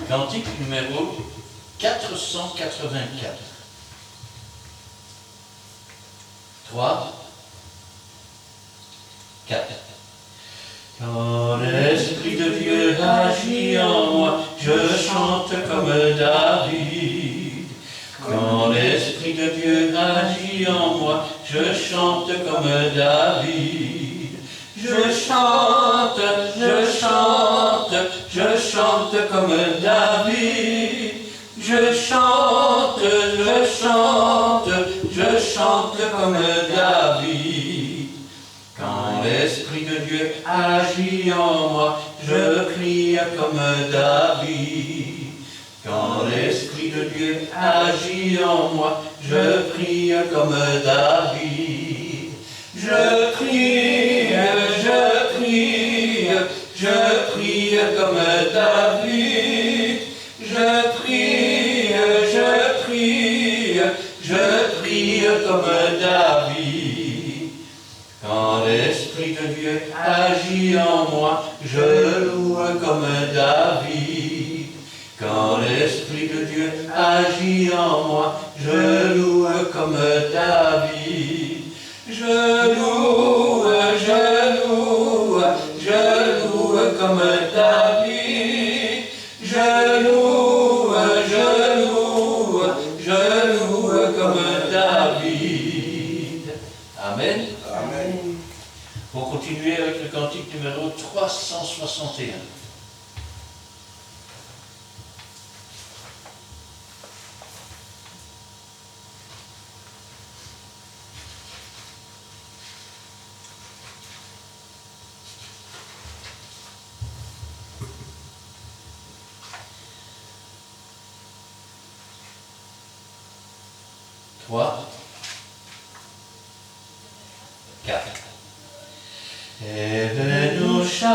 Cantique numéro 484. 3, 4. Quand l'Esprit de Dieu agit en moi, je chante comme David. Quand l'Esprit de Dieu agit en moi, je chante comme David. Je chante, je chante, je chante comme David. Je chante, je chante, je chante comme David. Quand l'Esprit de Dieu agit en moi, je crie comme David. Quand l'Esprit de Dieu agit en moi, je prie comme David. Je prie, je prie, je prie comme David. Je prie, je prie, je prie comme David. Quand l'Esprit de Dieu agit en moi, je loue comme David. Quand l'Esprit de Dieu agit en moi, je loue comme David. Je loue, je loue, je loue comme David. Je loue, je loue, je loue comme David. Amen. Amen. Pour continuer avec le cantique numéro 361. Trois, 4. Evenu shalom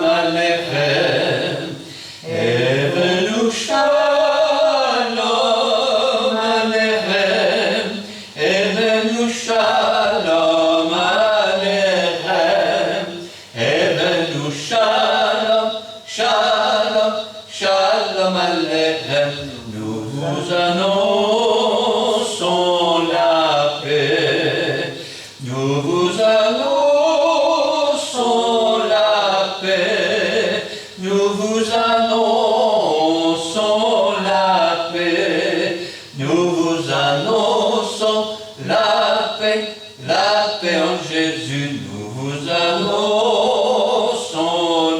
aleichem. Evenu shalom aleichem. Evenu shalom aleichem. Evenu shalom, shalom, shalom aleichem. Nous vous annonçons la paix. Nous vous annonçons la paix. Nous vous annonçons la paix. Nous vous annonçons la paix en Jésus. Nous vous annonçons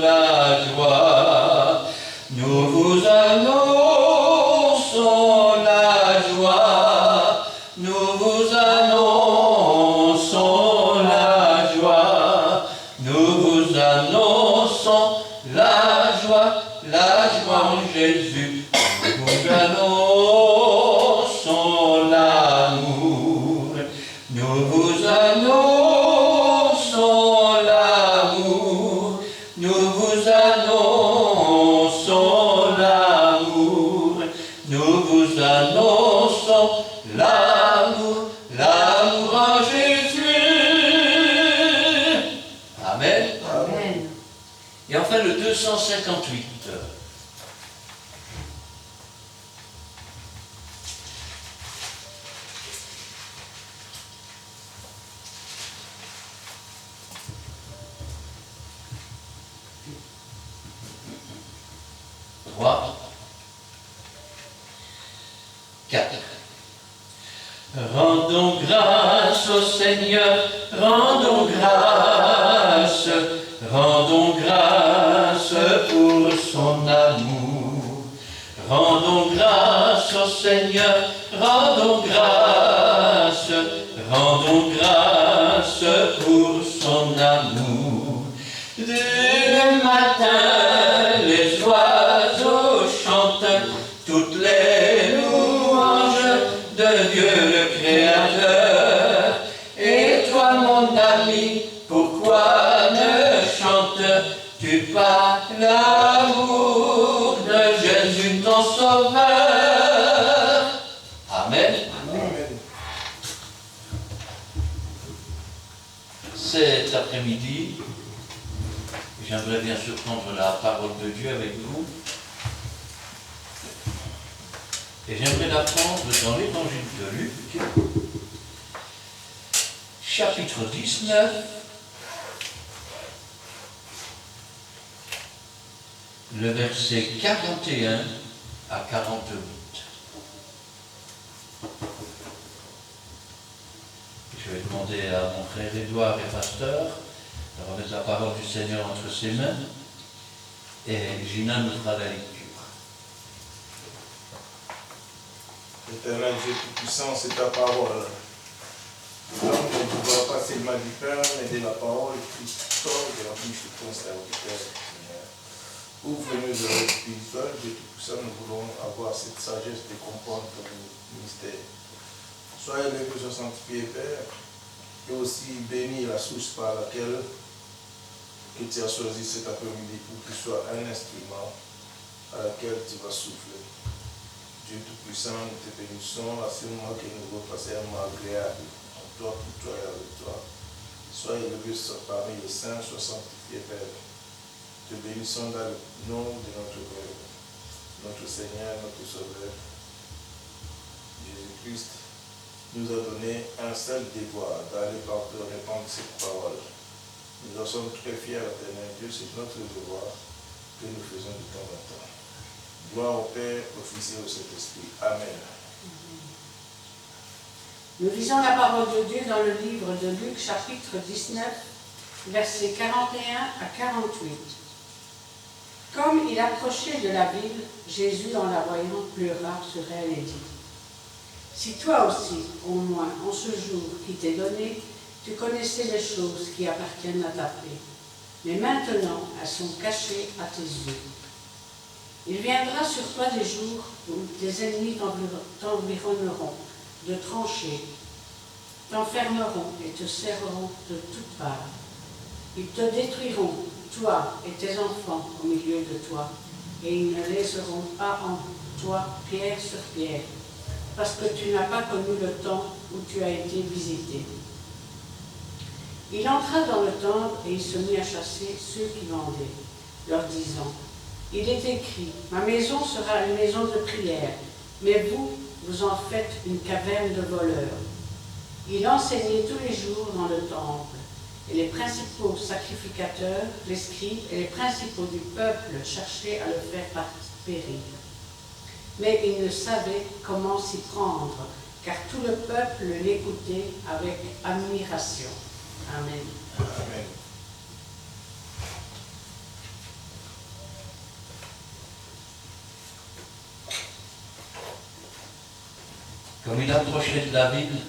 la joie. Nous vous annonçons la joie. Nous vous annonçons la joie. Nous vous annonçons la joie en Jésus. Nous vous annonçons l'amour. Nous vous annonçons l'amour. Nous vous annonçons l'amour. Nous vous annonçons l'amour, l'amour en Jésus. Amen. Amen. Et enfin le 258. Trois, 4. Rendons grâce au Seigneur, rendons grâce pour son amour. Rendons grâce au Seigneur, rendons grâce pour son amour. Dès le matin, les oiseaux chantent toutes les louanges de Dieu le Créateur. Et toi, mon ami, pourquoi ne chantes-tu pas l'amour de Jésus ton Sauveur? Amen. Amen. Cet après-midi, J'aimerais bien sûr prendre la parole de Dieu avec vous. Et j'aimerais la prendre dans l'évangile de Luc, chapitre 19, le verset 41 à 48. Je vais demander à mon frère Édouard et pasteur de remettre la parole du Seigneur entre ses mains, et Gina nous fera la lecture. Éternel Dieu Tout-Puissant, c'est ta parole. Nous ne pouvons pas seulement du Père, mais de la parole qui sort de la bouche de ton serviteur, Seigneur. Ouvre-nous de l'œil spirituel, Dieu Tout-Puissant, nous voulons avoir cette sagesse de comprendre ton mystère. Sois élevé, sois sanctifié, Père, et aussi bénis la source par laquelle que tu as choisi cet après-midi pour qu'il soit un instrument à laquelle tu vas souffler. Dieu Tout-Puissant, nous te bénissons à ce moment que nous allons passer un moment agréable en toi, pour toi et avec toi. Sois élevé parmi les saints, sois sanctifié, Père. Te bénissons dans le nom de notre Seigneur, notre Sauveur, Jésus-Christ, nous a donné un seul devoir d'aller partout répandre cette parole. Nous en sommes très fiers, éternel Dieu, c'est notre devoir que nous faisons de temps en temps. Gloire au Père, au Fils et au Saint-Esprit. Amen. Nous lisons la parole de Dieu dans le livre de Luc, chapitre 19, versets 41 à 48. Comme il approchait de la ville, Jésus, en la voyant, pleura sur elle et dit : si toi aussi, au moins, en ce jour qui t'est donné, tu connaissais les choses qui appartiennent à ta paix, mais maintenant elles sont cachées à tes yeux. Il viendra sur toi des jours où tes ennemis t'environneront de tranchées, t'enfermeront et te serreront de toutes parts. Ils te détruiront, toi et tes enfants, au milieu de toi, et ils ne laisseront pas en toi pierre sur pierre, parce que tu n'as pas connu le temps où tu as été visité. Il entra dans le temple et il se mit à chasser ceux qui vendaient, leur disant : il est écrit, ma maison sera une maison de prière, mais vous, vous en faites une caverne de voleurs. Il enseignait tous les jours dans le temple, et les principaux sacrificateurs, les scribes et les principaux du peuple cherchaient à le faire périr. Mais il ne savait comment s'y prendre, car tout le peuple l'écoutait avec admiration. Amen. Amen. Comme il approchait de la ville,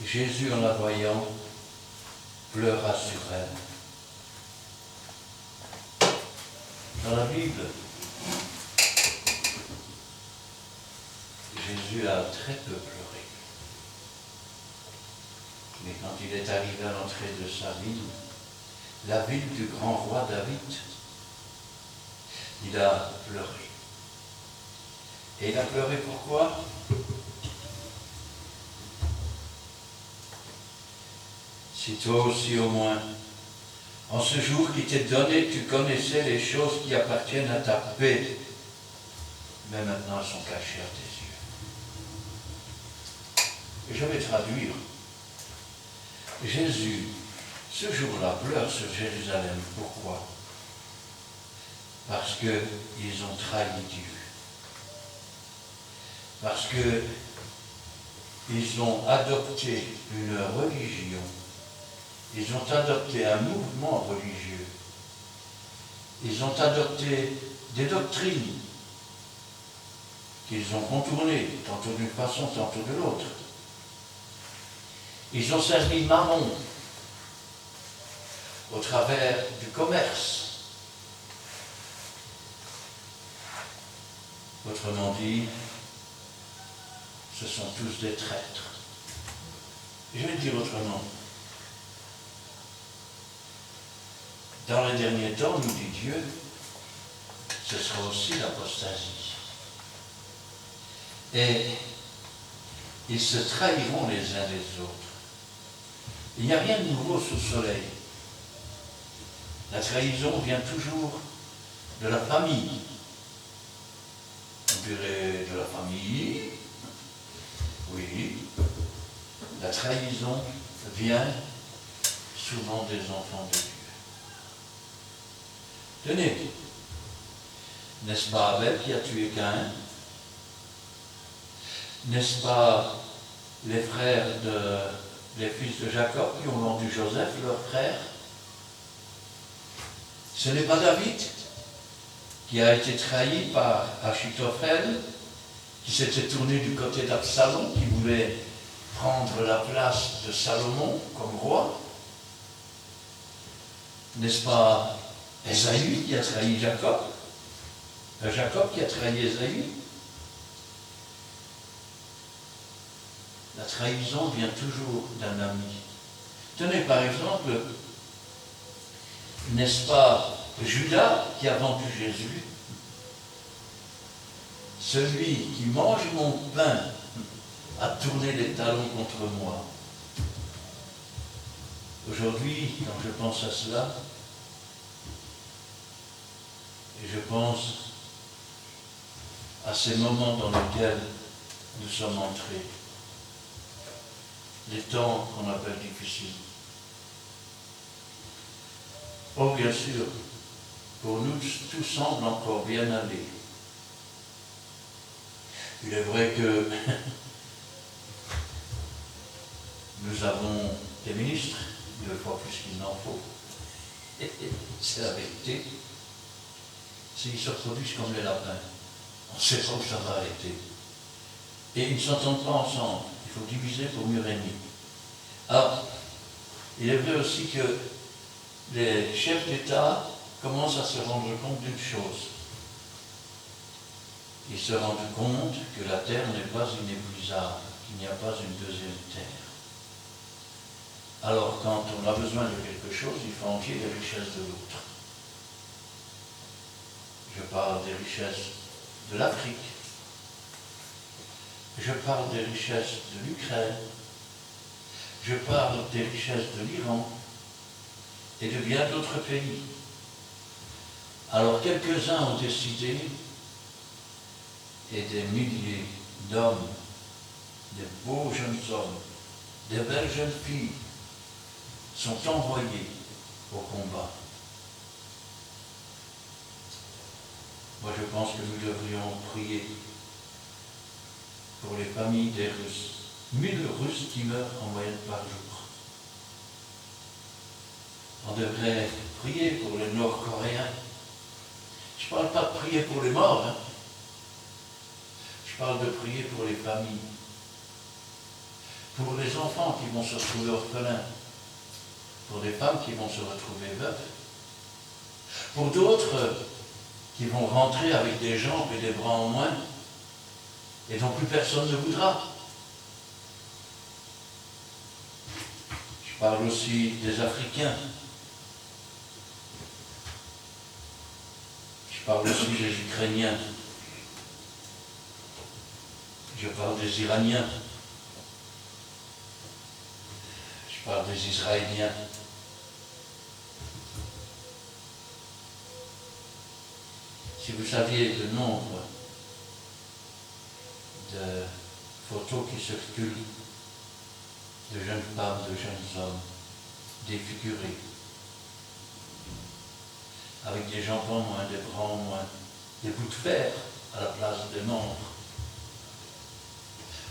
Jésus, en la voyant, pleura sur elle. Dans la Bible, Jésus a très peu pleuré. Mais quand il est arrivé à l'entrée de sa ville, la ville du grand roi David, il a pleuré. Et il a pleuré pourquoi ? Si toi aussi au moins, en ce jour qui t'est donné, tu connaissais les choses qui appartiennent à ta paix, mais maintenant elles sont cachées à tes yeux. Et je vais traduire. Jésus, ce jour-là, pleure sur Jérusalem. Pourquoi ? Parce qu'ils ont trahi Dieu. Parce qu'ils ont adopté une religion. Ils ont adopté un mouvement religieux. Ils ont adopté des doctrines qu'ils ont contournées, tantôt d'une façon, tantôt de l'autre. Ils ont servi Mammon au travers du commerce. Autrement dit, ce sont tous des traîtres. Je vais dire autrement. Dans les derniers temps, nous dit Dieu, ce sera aussi l'apostasie. Et ils se trahiront les uns les autres. Il n'y a rien de nouveau sous le soleil. La trahison vient toujours de la famille. On dirait de la famille. Oui. La trahison vient souvent des enfants de Dieu. Tenez, n'est-ce pas Abel qui a tué Caïn? N'est-ce pas les fils de Jacob qui ont vendu Joseph, leur frère? Ce n'est pas David qui a été trahi par Achitophel, qui s'était tourné du côté d'Absalom, qui voulait prendre la place de Salomon comme roi. N'est-ce pas Ésaü qui a trahi Jacob? Jacob qui a trahi Ésaü? La trahison vient toujours d'un ami. Tenez par exemple, n'est-ce pas Judas qui a vendu Jésus? Celui qui mange mon pain a tourné les talons contre moi. Aujourd'hui, quand je pense à cela, et je pense à ces moments dans lesquels nous sommes entrés, les temps qu'on appelle difficiles. Oh, bien sûr, pour nous, tout semble encore bien aller. Il est vrai que nous avons des ministres, 2 fois plus qu'il n'en faut. C'est la vérité. S'ils se reproduisent comme les lapins, on ne sait pas où ça va arrêter. Et ils ne s'entendent pas ensemble. Il faut diviser pour mieux régner. Alors, il est vrai aussi que les chefs d'État commencent à se rendre compte d'une chose. Ils se rendent compte que la terre n'est pas inépuisable, qu'il n'y a pas une deuxième terre. Alors, quand on a besoin de quelque chose, il faut envier les richesses de l'autre. Je parle des richesses de l'Afrique. Je parle des richesses de l'Ukraine. Je parle des richesses de l'Iran et de bien d'autres pays. Alors quelques-uns ont décidé, et des milliers d'hommes, des beaux jeunes hommes, des belles jeunes filles, sont envoyés au combat. Moi je pense que nous devrions prier pour les familles des Russes. 1000 Russes qui meurent en moyenne par jour. On devrait prier pour les Nord-Coréens. Je ne parle pas de prier pour les morts, hein. Je parle de prier pour les familles. Pour les enfants qui vont se retrouver orphelins. Pour des femmes qui vont se retrouver veuves. Pour d'autres qui vont rentrer avec des jambes et des bras en moins et dont plus personne ne voudra. Je parle aussi des Africains. Je parle aussi des Ukrainiens. Je parle des Iraniens. Je parle des Israéliens. Si vous saviez le nombre de photos qui circulent de jeunes femmes, de jeunes hommes, défigurés, avec des jambes en moins, des bras en moins, des bouts de fer à la place des membres,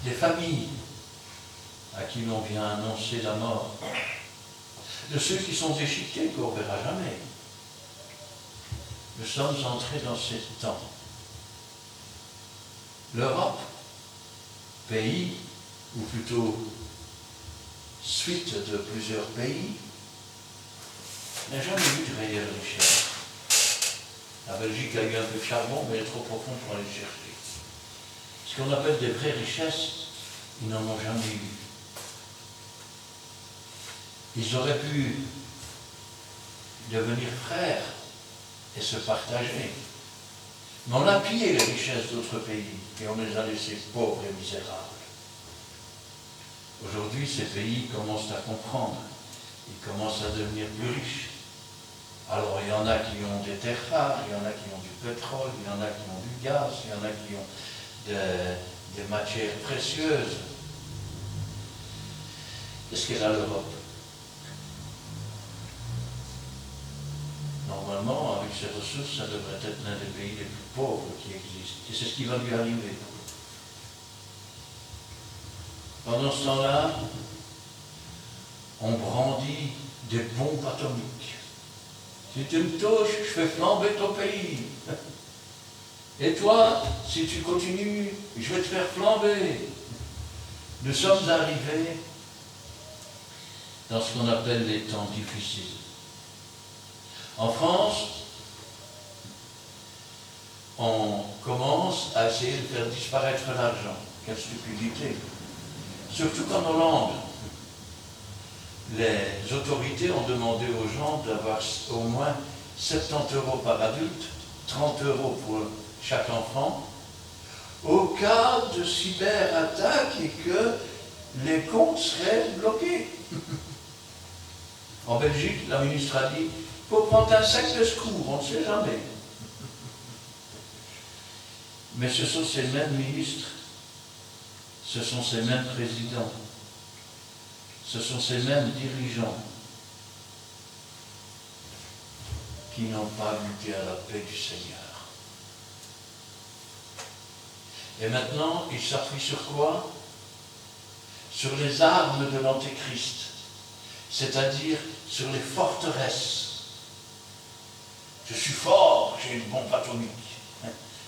des familles à qui l'on vient annoncer la mort, de ceux qui sont déchiquetés qu'on ne verra jamais. Nous sommes entrés dans ces temps. L'Europe, pays, ou plutôt suite de plusieurs pays, n'a jamais eu de réelle richesse. La Belgique a eu un peu de charbon, mais elle est trop profonde pour aller chercher. Ce qu'on appelle des vraies richesses, ils n'en ont jamais eu. Ils auraient pu devenir frères et se partager. Mais on a pillé les richesses d'autres pays et on les a laissés pauvres et misérables. Aujourd'hui, ces pays commencent à comprendre. Ils commencent à devenir plus riches, Alors il y en a qui ont des terres rares, il y en a qui ont du pétrole, il y en a qui ont du gaz, il y en a qui ont des matières précieuses. Qu'est-ce qu'elle a l'Europe? Normalement, avec ses ressources, ça devrait être l'un des pays les plus pauvres qui existent. Et c'est ce qui va lui arriver. Pendant ce temps-là, on brandit des bombes atomiques. Si tu me touches, je fais flamber ton pays. Et toi, si tu continues, je vais te faire flamber. Nous sommes arrivés dans ce qu'on appelle les temps difficiles. En France, on commence à essayer de faire disparaître l'argent. Quelle stupidité. Surtout qu'en Hollande, les autorités ont demandé aux gens d'avoir au moins 70 € par adulte, 30 € pour chaque enfant, au cas de cyberattaque et que les comptes seraient bloqués. En Belgique, la ministre a dit « il faut prendre un sac de secours, on ne sait jamais ». Mais ce sont ces mêmes ministres, ce sont ces mêmes présidents, ce sont ces mêmes dirigeants qui n'ont pas goûté à la paix du Seigneur. Et maintenant, ils s'appuient sur quoi? Sur les armes de l'Antéchrist, c'est-à-dire sur les forteresses. Je suis fort, j'ai une bombe atomique.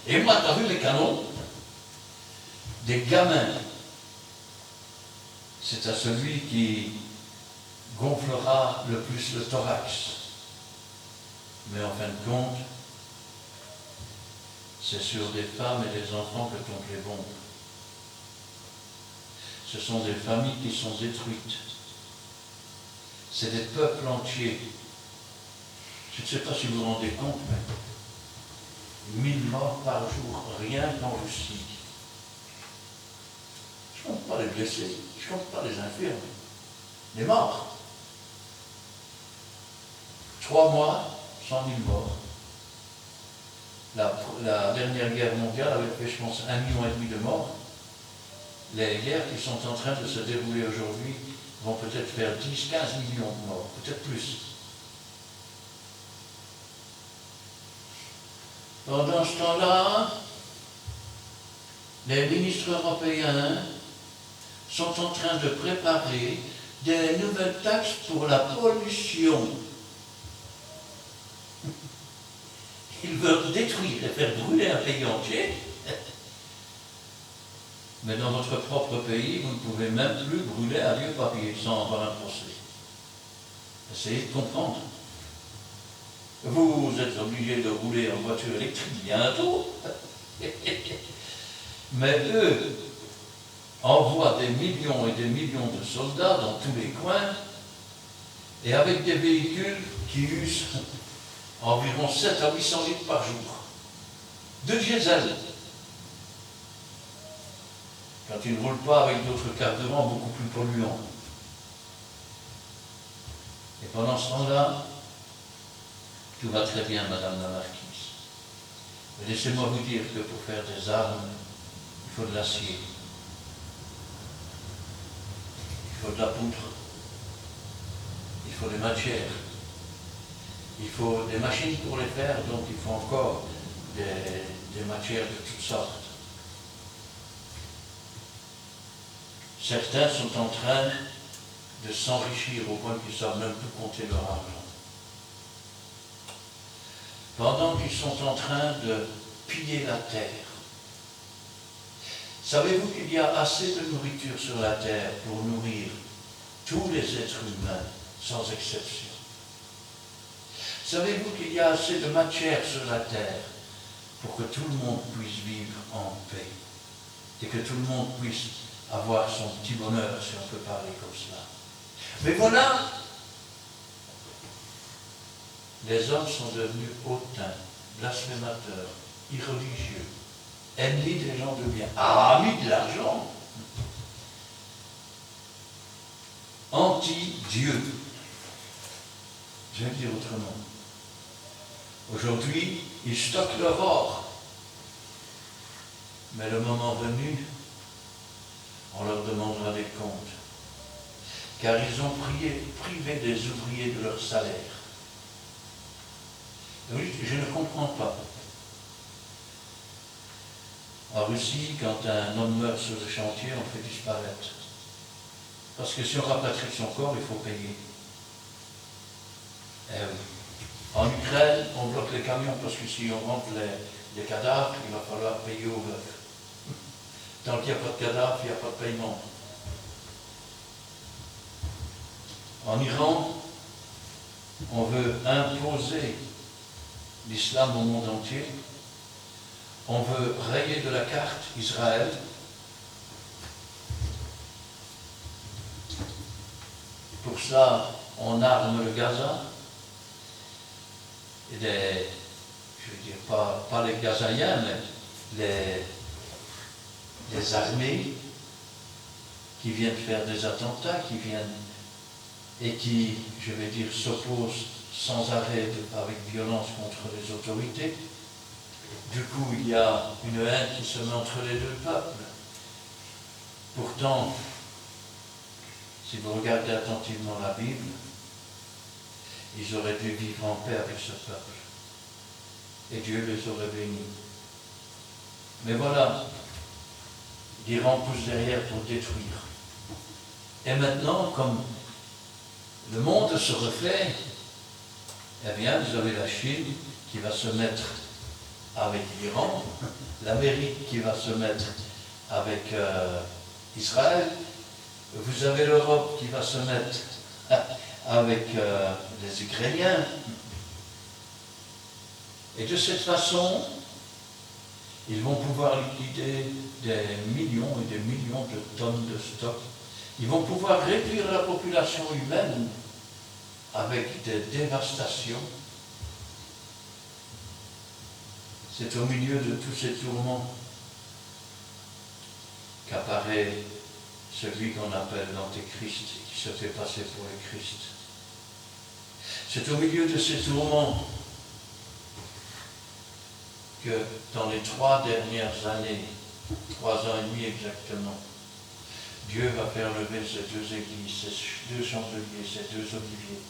Et moi, tu as vu les canons? Des gamins. C'est à celui qui gonflera le plus le thorax. Mais en fin de compte, c'est sur des femmes et des enfants que tombent les bombes. Ce sont des familles qui sont détruites. C'est des peuples entiers. Je ne sais pas si vous vous rendez compte, mais 1000 morts par jour, rien qu'en Russie. Je ne compte pas les blessés, je ne compte pas les infirmes, les morts. 3 mois, 100 000 morts. La dernière guerre mondiale avait fait, je pense, 1,5 million de morts. Les guerres qui sont en train de se dérouler aujourd'hui vont peut-être faire 10, 15 millions de morts, peut-être plus. Pendant ce temps-là, les ministres européens sont en train de préparer des nouvelles taxes pour la pollution. Ils veulent détruire et faire brûler un pays entier. Mais dans votre propre pays, vous ne pouvez même plus brûler un vieux papier sans avoir un procès. Essayez de comprendre. Vous êtes obligé de rouler en voiture électrique bientôt. Mais eux envoient des millions et des millions de soldats dans tous les coins et avec des véhicules qui usent environ 7 à 800 litres par jour de diesel. Quand ils ne roulent pas avec d'autres carburants beaucoup plus polluants. Et pendant ce temps-là, tout va très bien, Madame la Marquise. Mais laissez-moi vous dire que pour faire des armes, il faut de l'acier. Il faut de la poudre. Il faut des matières. Il faut des machines pour les faire, donc il faut encore des matières de toutes sortes. Certains sont en train de s'enrichir au point qu'ils ne savent même plus compter leur argent. Pendant qu'ils sont en train de piller la terre. Savez-vous qu'il y a assez de nourriture sur la terre pour nourrir tous les êtres humains, sans exception? Savez-vous qu'il y a assez de matière sur la terre pour que tout le monde puisse vivre en paix et que tout le monde puisse avoir son petit bonheur, si on peut parler comme cela? Mais voilà, les hommes sont devenus hautains, blasphémateurs, irreligieux, ennemis des gens de bien, amis de l'argent, anti-Dieu. Je vais le dire autrement. Aujourd'hui, ils stockent leur or. Mais le moment venu, on leur demandera des comptes. Car ils ont privé des ouvriers de leur salaire. Oui, je ne comprends pas. En Russie, quand un homme meurt sur le chantier, on fait disparaître. Parce que si on rapatrie son corps, il faut payer. Eh oui. En Ukraine, on bloque les camions parce que si on rentre les cadavres, il va falloir payer aux veufs. Tant qu'il n'y a pas de cadavre, il n'y a pas de paiement. En Iran, on veut imposer l'islam au monde entier. On veut rayer de la carte Israël. Pour ça, on arme le Gaza. Et je veux dire, pas les Gazaïens, mais les armées qui viennent faire des attentats, qui viennent et qui, je vais dire, s'opposent sans arrêt avec violence contre les autorités. Du coup, il y a une haine qui se met entre les deux peuples. Pourtant, si vous regardez attentivement la Bible, ils auraient dû vivre en paix avec ce peuple. Et Dieu les aurait bénis. Mais voilà, l'Iran pousse derrière pour détruire. Et maintenant, comme le monde se refait, eh bien, vous avez la Chine qui va se mettre avec l'Iran, l'Amérique qui va se mettre avec Israël, vous avez l'Europe qui va se mettre avec les Ukrainiens. Et de cette façon, ils vont pouvoir liquider des millions et des millions de tonnes de stock. Ils vont pouvoir réduire la population humaine avec des dévastations. C'est au milieu de tous ces tourments qu'apparaît celui qu'on appelle l'Antéchrist, qui se fait passer pour le Christ. C'est au milieu de ces tourments que dans les 3 dernières années, 3 ans et demi exactement, Dieu va faire lever ces 2 églises, ces 2 chandeliers, ces 2 oliviers,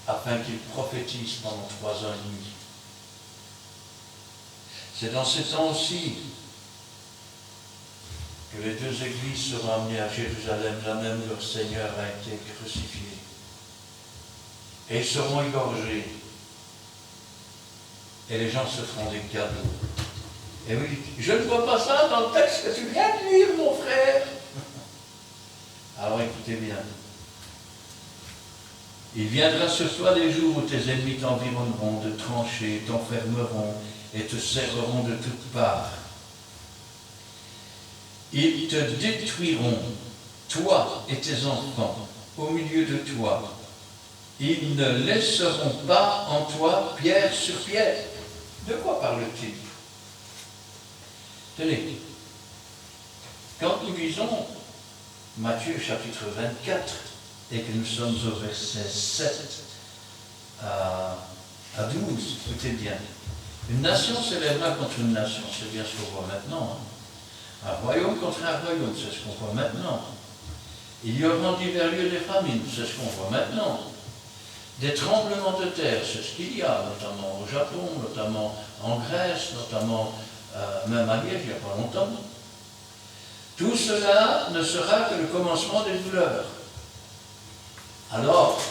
afin qu'ils prophétisent pendant 3 ans et demi. C'est dans ces temps aussi que les 2 églises seront amenées à Jérusalem, là même leur Seigneur a été crucifié. Et ils seront égorgés. Et les gens se feront des cadeaux. Et oui, je ne vois pas ça dans le texte que tu viens de lire, mon frère. Alors écoutez bien. Il viendra sur toi des jours où tes ennemis t'environneront de tranchées, t'enfermeront et te serreront de toutes parts. Ils te détruiront, toi et tes enfants, au milieu de toi. Ils ne laisseront pas en toi pierre sur pierre. De quoi parle-t-il? Tenez, quand nous lisons Matthieu chapitre 24 et que nous sommes au verset 7 à 12, écoutez bien. Une nation s'élèvera contre une nation, c'est bien ce qu'on voit maintenant. Un royaume contre un royaume, c'est ce qu'on voit maintenant. Il y aura en divers lieux des famines, c'est ce qu'on voit maintenant. Des tremblements de terre, c'est ce qu'il y a, notamment au Japon, notamment en Grèce, notamment même à Liège, il n'y a pas longtemps. Tout cela ne sera que le commencement des douleurs. Alors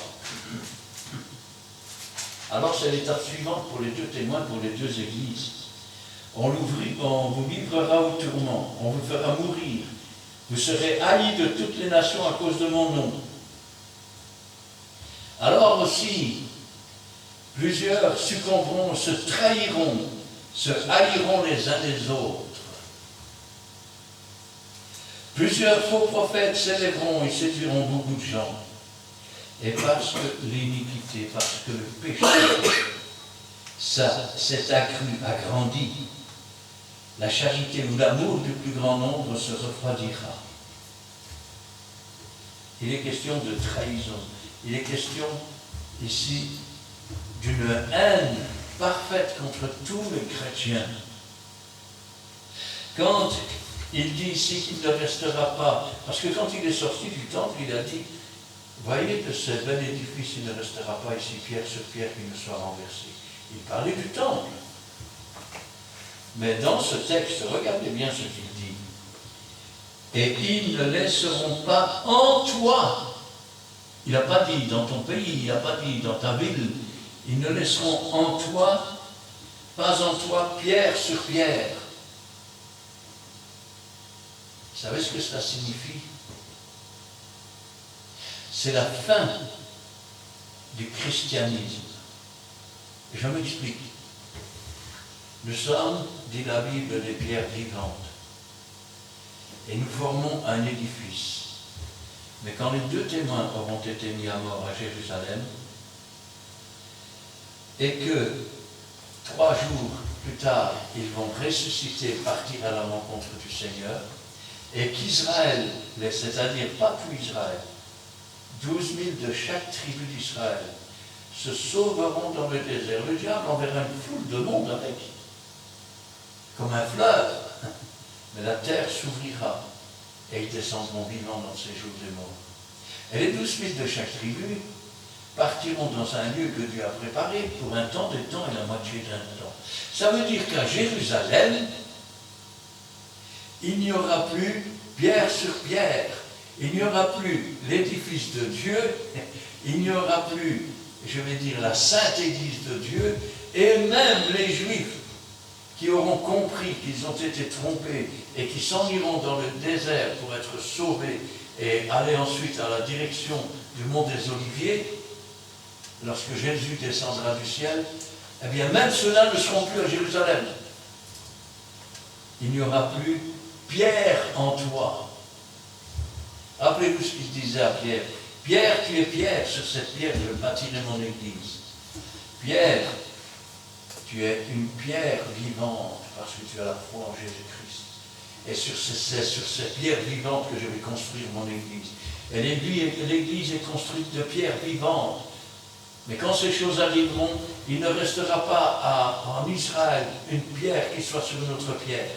c'est l'étape suivante pour les 2 témoins, pour les 2 églises. On vous livrera au tourment, on vous fera mourir. Vous serez haïs de toutes les nations à cause de mon nom. Alors aussi, plusieurs succomberont, se trahiront, se haïront les uns les autres. Plusieurs faux prophètes s'élèveront et séduiront beaucoup de gens. Et parce que l'iniquité, parce que le péché, ça s'est accru, agrandi, la charité ou l'amour du plus grand nombre se refroidira. Il est question de trahison. Il est question ici d'une haine parfaite contre tous les chrétiens. Quand il dit ici qu'il ne restera pas, parce que quand il est sorti du temple, il a dit, voyez que ce bel édifice, il ne restera pas ici pierre sur pierre qui ne soit renversé. Il parlait du temple. Mais dans ce texte, regardez bien ce qu'il dit. Et ils ne laisseront pas en toi. Il n'a pas dit dans ton pays, il n'a pas dit dans ta ville. Ils ne laisseront en toi, pas en toi, pierre sur pierre. Vous savez ce que cela signifie? C'est la fin du christianisme. Et je m'explique. Nous sommes, dit la Bible, des pierres vivantes. Et nous formons un édifice. Mais quand les 2 témoins auront été mis à mort à Jérusalem, et que 3 jours plus tard, ils vont ressusciter, partir à la rencontre du Seigneur, et qu'Israël, c'est-à-dire pas tout Israël, 12 000 de chaque tribu d'Israël, se sauveront dans le désert. Le diable enverra une foule de monde avec, comme un fleuve. Mais la terre s'ouvrira et ils descendront vivants dans ces jours des morts. Et les 12 000 de chaque tribu partiront dans un lieu que Dieu a préparé pour un temps, des temps et la moitié d'un temps. Ça veut dire qu'à Jérusalem, il n'y aura plus pierre sur pierre, il n'y aura plus l'édifice de Dieu, il n'y aura plus, je vais dire, la sainte Église de Dieu, et même les Juifs qui auront compris qu'ils ont été trompés et qui s'en iront dans le désert pour être sauvés et aller ensuite à la direction du mont des Oliviers, lorsque Jésus descendra du ciel, eh bien même ceux-là ne seront plus à Jérusalem. Il n'y aura plus pierre en toi. Rappelez-vous ce qu'il disait à Pierre. Pierre, tu es pierre, sur cette pierre je bâtirai mon église. Pierre, tu es une pierre vivante parce que tu as la foi en Jésus-Christ. Et c'est sur cette pierre vivante que je vais construire mon église. Et l'église est construite de pierres vivantes. Mais quand ces choses arriveront, il ne restera pas en Israël une pierre qui soit sur une autre pierre.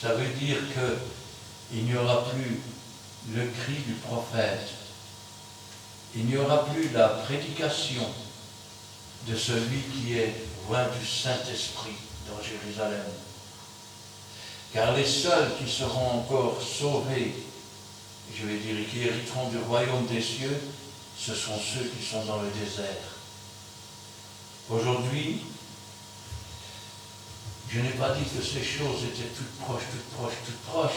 Ça veut dire qu'il n'y aura plus le cri du prophète. Il n'y aura plus la prédication de celui qui est loin du Saint-Esprit dans Jérusalem. Car les seuls qui seront encore sauvés, je vais dire, qui hériteront du royaume des cieux, ce sont ceux qui sont dans le désert. Aujourd'hui, je n'ai pas dit que ces choses étaient toutes proches,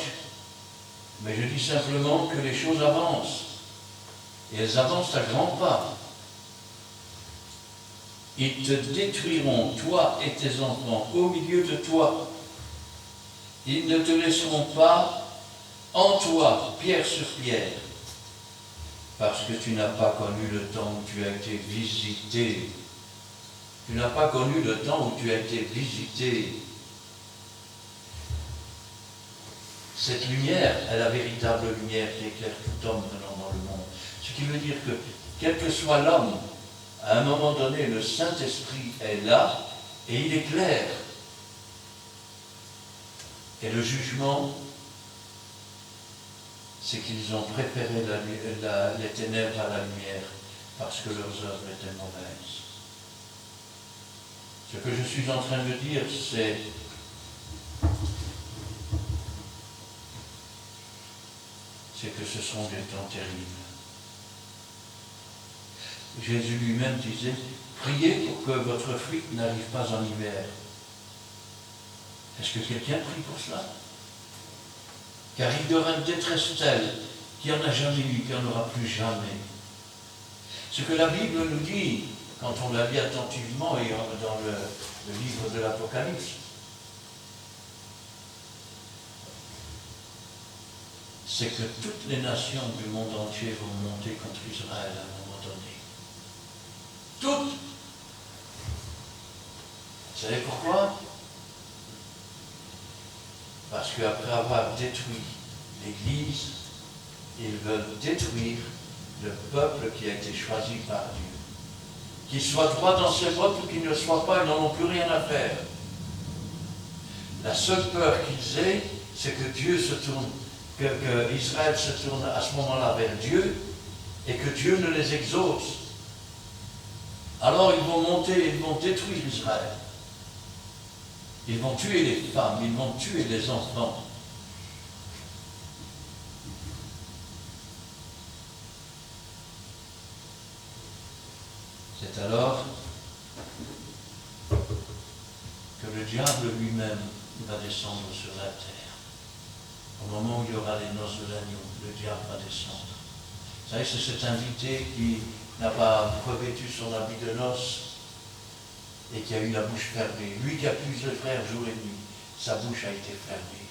mais je dis simplement que les choses avancent. Et elles avancent à grands pas. Ils te détruiront, toi et tes enfants, au milieu de toi. Ils ne te laisseront pas en toi, pierre sur pierre, parce que tu n'as pas connu le temps où tu as été visité. Tu n'as pas connu le temps où tu as été visité. Cette lumière est la véritable lumière qui éclaire tout homme venant dans le monde. Ce qui veut dire que, quel que soit l'homme, à un moment donné, le Saint-Esprit est là et il éclaire. Et le jugement, c'est qu'ils ont préféré les ténèbres à la lumière parce que leurs œuvres étaient mauvaises. Ce que je suis en train de dire, c'est que ce sont des temps terribles. Jésus lui-même disait, priez pour que votre fuite n'arrive pas en hiver. Est-ce que quelqu'un prie pour cela? Car il y aura une détresse telle qu'il n'y en a jamais eu, qu'il n'y en aura plus jamais. Ce que la Bible nous dit, quand on la lit attentivement et dans le livre de l'Apocalypse, c'est que toutes les nations du monde entier vont monter contre Israël à un moment donné. Toutes. Vous savez pourquoi? Parce qu'après avoir détruit l'Église, ils veulent détruire le peuple qui a été choisi par Dieu, Qu'ils soient droits dans ses bottes ou qu'ils ne le soient pas, ils n'en ont plus rien à faire. La seule peur qu'ils aient, c'est que Dieu se tourne, que Israël se tourne à ce moment-là vers Dieu et que Dieu ne les exauce. Alors ils vont monter, ils vont détruire Israël. Ils vont tuer les femmes, ils vont tuer les enfants. C'est alors que le diable lui-même va descendre sur la terre. Au moment où il y aura les noces de l'agneau, le diable va descendre. Vous savez, c'est cet invité qui n'a pas revêtu son habit de noces et qui a eu la bouche fermée. Lui qui accuse le frère jour et nuit, sa bouche a été fermée.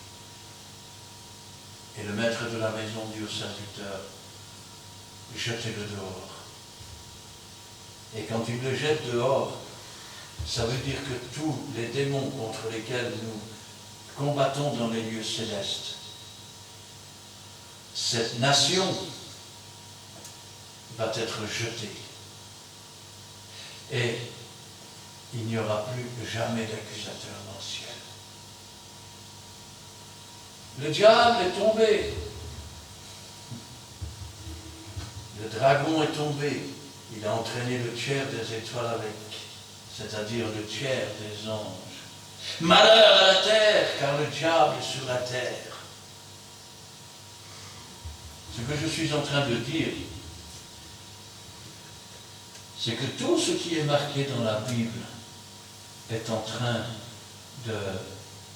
Et le maître de la maison dit au serviteur, jetez-le dehors. Et quand il le jette dehors, ça veut dire que tous les démons contre lesquels nous combattons dans les lieux célestes, cette nation va être jetée. Et il n'y aura plus jamais d'accusateur dans le ciel. Le diable est tombé. Le dragon est tombé. Il a entraîné le tiers des étoiles avec, c'est-à-dire le tiers des anges. Malheur à la terre, car le diable est sur la terre. Ce que je suis en train de dire, c'est que tout ce qui est marqué dans la Bible est en train de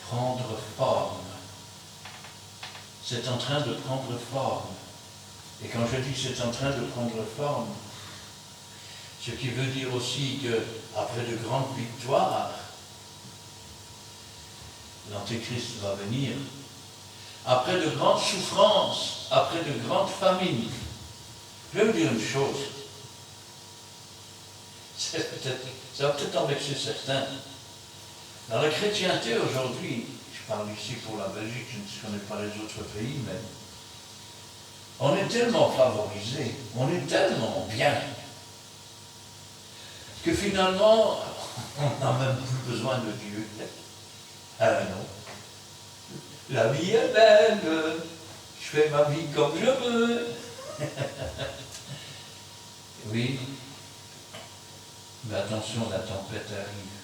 prendre forme. C'est en train de prendre forme. Et quand je dis c'est en train de prendre forme, ce qui veut dire aussi qu'après de grandes victoires, l'Antéchrist va venir. Après de grandes souffrances, après de grandes famines, je vais vous dire une chose. Ça va peut-être en vexer certains. Dans la chrétienté aujourd'hui, je parle ici pour la Belgique, je ne connais pas les autres pays, mais on est tellement favorisés, on est tellement bien, que finalement, on n'a même plus besoin de Dieu. Ah non. La vie est belle, je fais ma vie comme je veux. Oui, mais attention, la tempête arrive.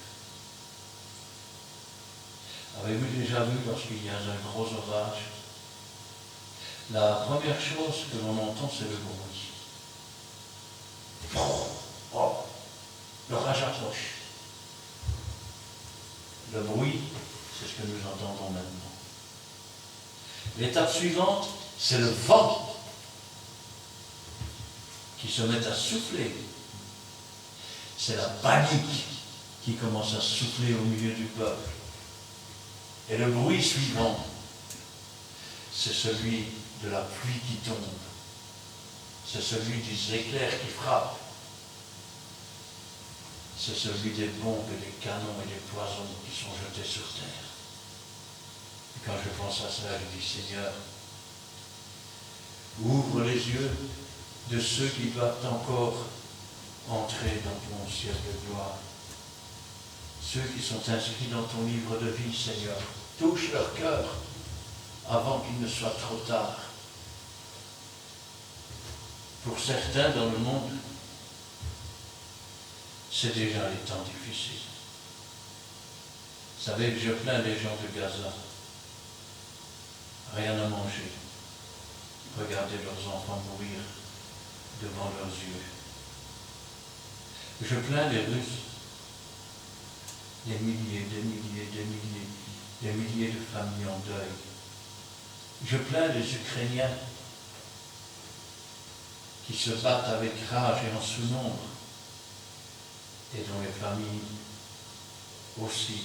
Avez-vous déjà vu lorsqu'il y a un gros orage, la première chose que l'on entend, c'est le bruit. Oh, l'orage approche. Le bruit, c'est ce que nous entendons maintenant. L'étape suivante, c'est le vent qui se met à souffler. C'est la panique qui commence à souffler au milieu du peuple. Et le bruit suivant, c'est celui de la pluie qui tombe. C'est celui des éclairs qui frappent. C'est celui des bombes et des canons et des poisons qui sont jetés sur terre. Et quand je pense à cela, je dis, Seigneur, ouvre les yeux de ceux qui doivent encore entrer dans ton ciel de gloire. Ceux qui sont inscrits dans ton livre de vie, Seigneur, touche leur cœur avant qu'il ne soit trop tard. Pour certains dans le monde, c'est déjà les temps difficiles. Vous savez que je plains les gens de Gaza. Rien à manger. Regardez leurs enfants mourir devant leurs yeux. Je plains les Russes. Des milliers, des milliers, des milliers, des milliers de familles en deuil. Je plains les Ukrainiens qui se battent avec rage et en sous-nombre et dont les familles aussi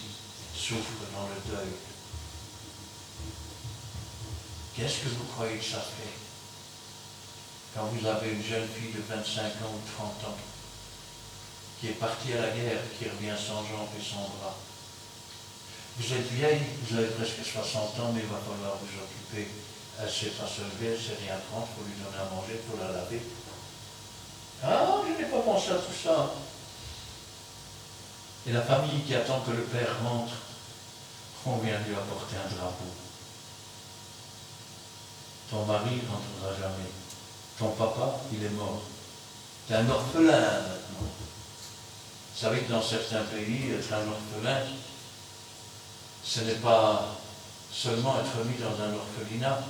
souffrent dans le deuil. Qu'est-ce que vous croyez que ça fait quand vous avez une jeune fille de 25 ans ou 30 ans qui est partie à la guerre, qui revient sans jambes et sans bras? Vous êtes vieille, vous avez presque 60 ans, mais il va falloir vous occuper. Elle ne sait pas se lever, elle ne sait rien prendre, il faut lui donner à manger, il faut la laver. Ah, je n'ai pas pensé à tout ça. Et la famille qui attend que le père rentre, on vient lui apporter un drapeau. Ton mari ne rentrera jamais. Ton papa, il est mort. Tu es un orphelin maintenant. Vous savez que dans certains pays, être un orphelin, ce n'est pas seulement être mis dans un orphelinat,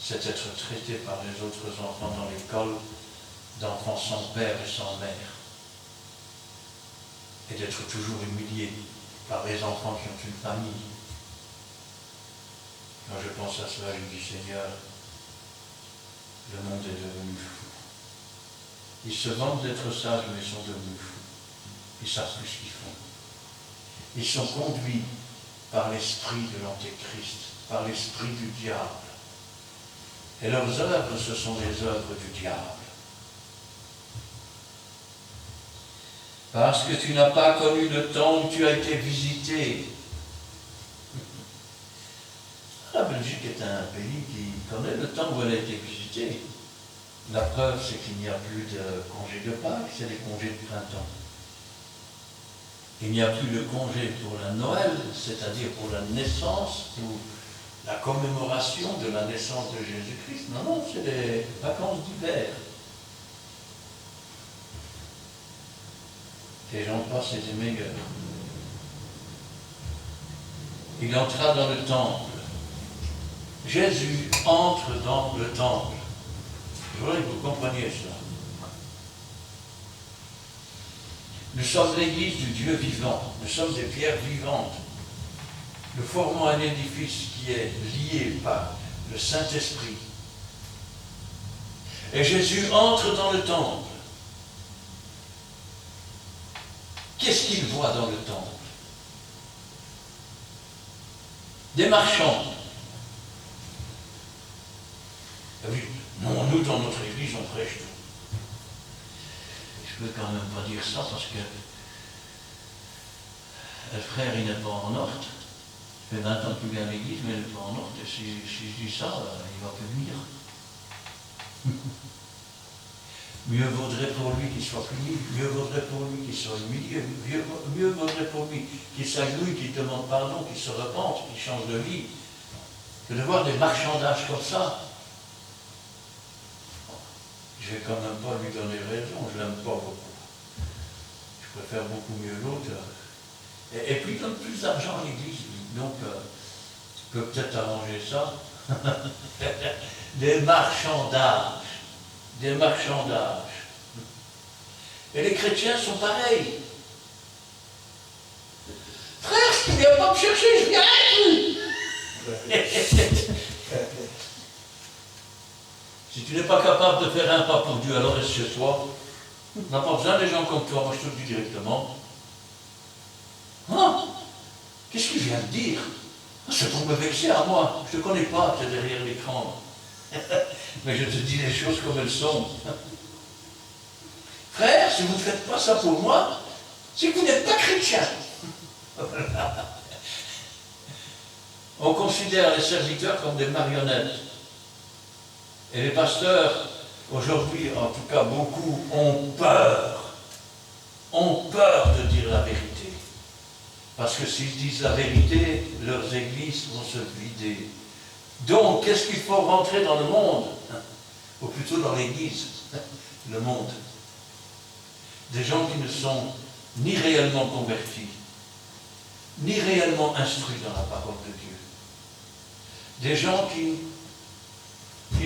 c'est être traité par les autres enfants dans l'école d'enfants sans père et sans mère. Et d'être toujours humilié par les enfants qui ont une famille. Quand je pense à cela, je dis Seigneur, le monde est devenu fou. Ils se vantent d'être sages, mais ils sont devenus fous. Ils ne savent plus ce qu'ils font. Ils sont conduits par l'esprit de l'Antéchrist, par l'esprit du diable. Et leurs œuvres, ce sont les œuvres du diable. Parce que tu n'as pas connu le temps où tu as été visité. La Belgique est un pays qui connaît le temps où elle a été visitée. La preuve, c'est qu'il n'y a plus de congé de Pâques, c'est les congés de printemps. Il n'y a plus de congé pour la Noël, c'est-à-dire pour la naissance, pour la commémoration de la naissance de Jésus-Christ. Non, non, c'est les vacances d'hiver. Et j'en passe, c'était meilleur. Il entra dans le temple. Jésus entre dans le temple. Je voudrais que vous compreniez cela. Nous sommes l'église du Dieu vivant. Nous sommes des pierres vivantes. Nous formons un édifice qui est lié par le Saint-Esprit. Et Jésus entre dans le temple. Qu'est-ce qu'il voit dans le temple? Des marchands. Oui, non, nous, dans notre église, on prêche tout. Je ne peux quand même pas dire ça parce que le frère, il n'est pas en ordre. Ça fait 20 ans qu'il vient à l'église, mais il n'est pas en ordre. Et si je dis ça, il ne va plus venir. Mieux vaudrait pour lui qu'il soit puni, mieux vaudrait pour lui qu'il soit humilié, mieux vaudrait pour lui qu'il s'agenouille, qu'il demande pardon, qu'il se repente, qu'il change de vie, que de voir des marchandages comme ça. Je ne vais quand même pas lui donner raison, je ne l'aime pas beaucoup. Je préfère beaucoup mieux l'autre. Et puis il donne plus d'argent à l'église, donc je peux peut-être arranger ça. Des marchandages. Des marchandages. Et les chrétiens sont pareils. Frère, si tu ne viens pas me chercher, je viens. Si tu n'es pas capable de faire un pas pour Dieu, alors reste chez toi. On n'a pas besoin des gens comme toi, moi je te le dis directement. Hein? Qu'est-ce qu'il vient de dire? C'est pour me vexer à moi. Je ne te connais pas, tu es derrière l'écran. Mais je te dis les choses comme elles sont. Frère, si vous ne faites pas ça pour moi, c'est que vous n'êtes pas chrétien. On considère les serviteurs comme des marionnettes. Et les pasteurs, aujourd'hui, en tout cas beaucoup, ont peur de dire la vérité. Parce que s'ils disent la vérité, leurs églises vont se vider. Donc, qu'est-ce qu'il faut rentrer dans le monde? Ou plutôt dans l'église, le monde. Des gens qui ne sont ni réellement convertis, ni réellement instruits dans la parole de Dieu. Des gens qui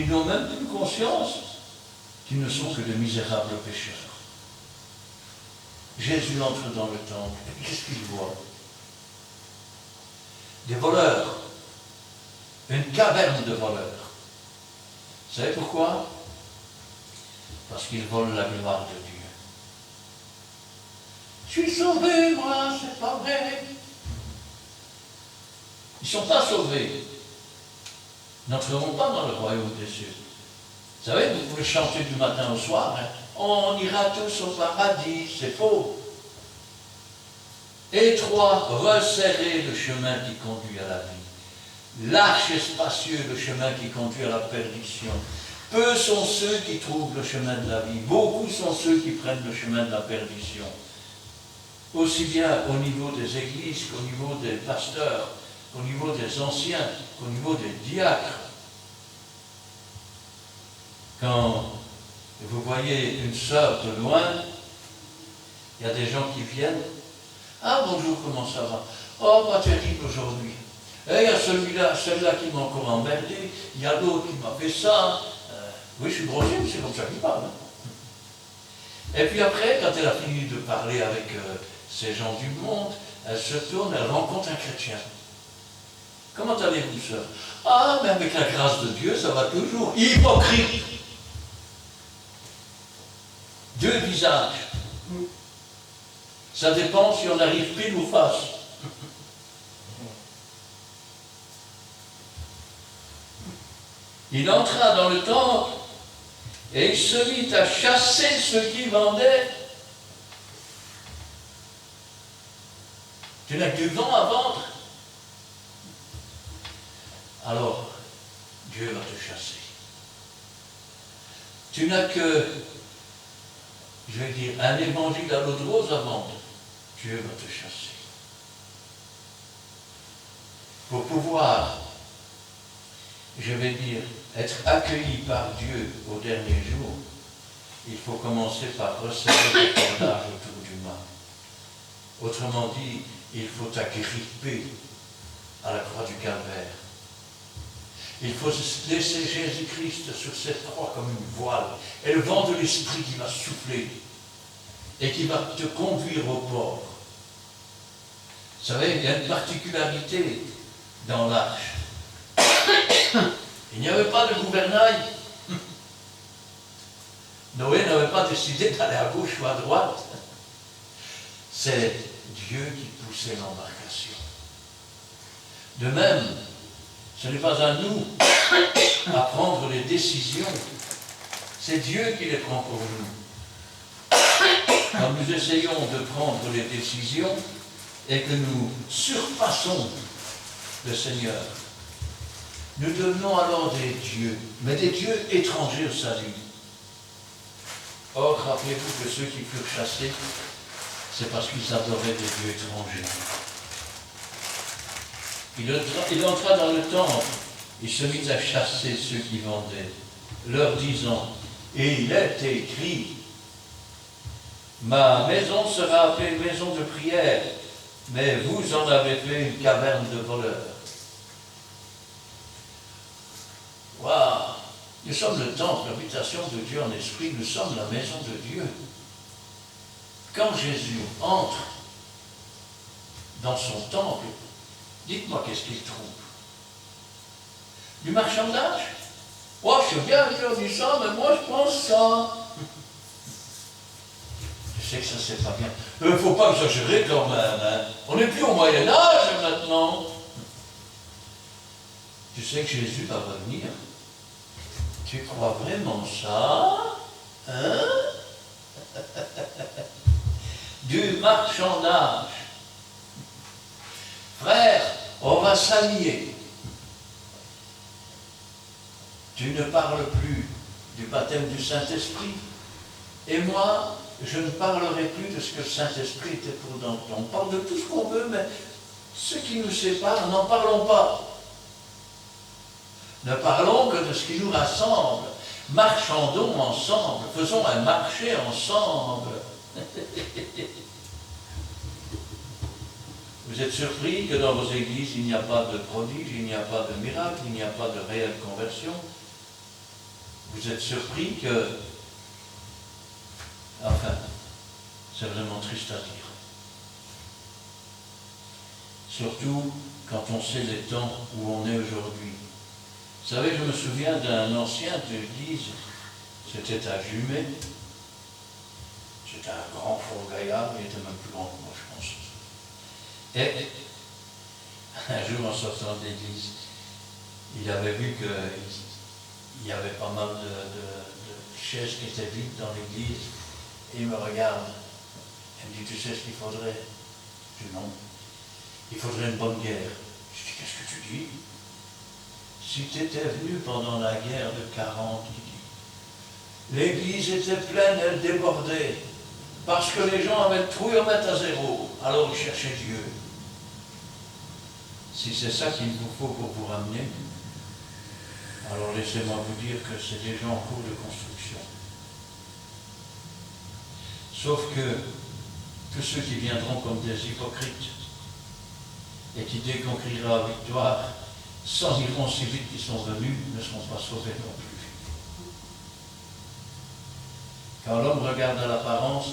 n'ont même plus conscience qu'ils ne sont que de misérables pécheurs. Jésus entre dans le temple, et qu'est-ce qu'il voit? Des voleurs. Une caverne de voleurs. Vous savez pourquoi? Parce qu'ils volent la gloire de Dieu. Je suis sauvé, moi, c'est pas vrai. Ils ne sont pas sauvés. Ils n'entreront pas dans le royaume des cieux. Vous savez, vous pouvez chanter du matin au soir, hein, on ira tous au paradis, c'est faux. Étroit, resserré le chemin qui conduit à la vie. Large et spacieux le chemin qui conduit à la perdition. Peu sont ceux qui trouvent le chemin de la vie. Beaucoup sont ceux qui prennent le chemin de la perdition. aussi bien au niveau des églises qu'au niveau des pasteurs, qu'au niveau des anciens, qu'au niveau des diacres. Quand vous voyez une sœur de loin, il y a des gens qui viennent. Ah bonjour, comment ça va? Oh, pas terrible aujourd'hui. Et il y a celle-là qui m'a encore emmerdé, il y a l'autre qui m'a fait ça. Oui, je suis grossier, mais c'est comme ça qu'il parle. Et puis après, quand elle a fini de parler avec ces gens du monde, elle se tourne, elle rencontre un chrétien. Comment allez-vous, sœur? Ah, mais avec la grâce de Dieu, ça va toujours. Hypocrite! Deux visages. Ça dépend si on arrive pile ou face. Il entra dans le temple et il se mit à chasser ceux qui vendaient. Tu n'as que du vent à vendre. Alors, Dieu va te chasser. Tu n'as que, je vais dire, un évangile à l'eau de rose à vendre. Dieu va te chasser. Pour pouvoir, je vais dire, être accueilli par Dieu au dernier jour, il faut commencer par resserrer le cordage autour du mât. Autrement dit, il faut t'agripper à la croix du calvaire. Il faut laisser Jésus-Christ sur cette croix comme une voile, et le vent de l'Esprit qui va souffler et qui va te conduire au port. Vous savez, il y a une particularité dans l'arche. Il n'y avait pas de gouvernail. Noé n'avait pas décidé d'aller à gauche ou à droite. C'est Dieu qui poussait l'embarcation. De même, ce n'est pas à nous à prendre les décisions. C'est Dieu qui les prend pour nous. Quand nous essayons de prendre les décisions et que nous surpassons le Seigneur, nous devenons alors des dieux, mais des dieux étrangers au salut. Or, rappelez-vous que ceux qui furent chassés, c'est parce qu'ils adoraient des dieux étrangers. Il entra dans le temple, il se mit à chasser ceux qui vendaient, leur disant, et il est écrit, ma maison sera appelée maison de prière, mais vous en avez fait une caverne de voleurs. Waouh! Nous sommes le temple, l'habitation de Dieu en esprit, nous sommes la maison de Dieu. Quand Jésus entre dans son temple, dites-moi qu'est-ce qu'il trouve? Du marchandage? Oh, je sais bien que dit ça, mais moi je pense ça. Je sais que ça c'est pas bien. Il ne faut pas exagérer quand même. Hein. On n'est plus au Moyen-Âge maintenant. Tu sais que Jésus va revenir. Tu crois vraiment ça? Hein? Du marchandage. Frère, on va s'allier. Tu ne parles plus du baptême du Saint-Esprit. Et moi, je ne parlerai plus de ce que le Saint-Esprit était pour dans ton. On parle de tout ce qu'on veut, mais ce qui nous sépare, n'en parlons pas. Ne parlons que de ce qui nous rassemble. Marchandons ensemble. Faisons un marché ensemble. Vous êtes surpris que dans vos églises, il n'y a pas de prodige, il n'y a pas de miracle, il n'y a pas de réelle conversion. Vous êtes surpris que... Enfin, c'est vraiment triste à dire. Surtout quand on sait les temps où on est aujourd'hui. Vous savez, je me souviens d'un ancien de l'église, c'était à Jumet. C'était un grand fort gaillard, il était même plus grand que moi, je pense. Et un jour, en sortant de l'église, il avait vu qu'il y avait pas mal de chaises qui étaient vides dans l'église. Et il me regarde. Il me dit, tu sais ce qu'il faudrait? Je dis non. Il faudrait une bonne guerre. Je dis, qu'est-ce que tu dis? Si tu étais venu pendant la guerre de 40, l'église était pleine, elle débordait. Parce que les gens avaient tout remettre à zéro, alors ils cherchaient Dieu. Si c'est ça qu'il vous faut pour vous ramener, alors laissez-moi vous dire que c'est déjà en cours de construction. Sauf que tous ceux qui viendront comme des hypocrites et qui, dès qu'on criera à victoire, s'en iront si vite qu'ils sont venus, ne seront pas sauvés non plus. Quand l'homme regarde à l'apparence,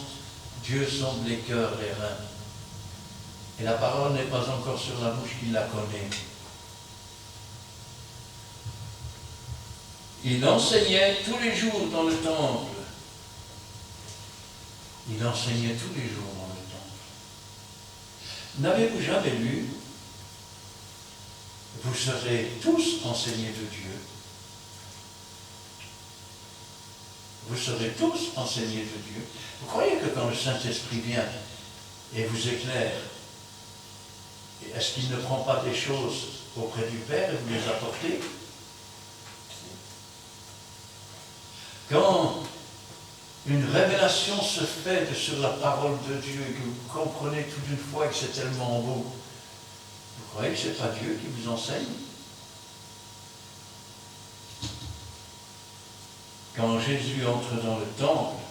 Dieu sonde les cœurs, les reins. Et la parole n'est pas encore sur la bouche qu'il la connaît. Il enseignait tous les jours dans le temple. Il enseignait tous les jours dans le temple. N'avez-vous jamais lu « Vous serez tous enseignés de Dieu ». Vous serez tous enseignés de Dieu. Vous croyez que quand le Saint-Esprit vient et vous éclaire, est-ce qu'il ne prend pas des choses auprès du Père et vous les apportez? Quand une révélation se fait sur la parole de Dieu et que vous comprenez tout d'une fois que c'est tellement beau, vous croyez que ce n'est pas Dieu qui vous enseigne? Quand Jésus entre dans le temple,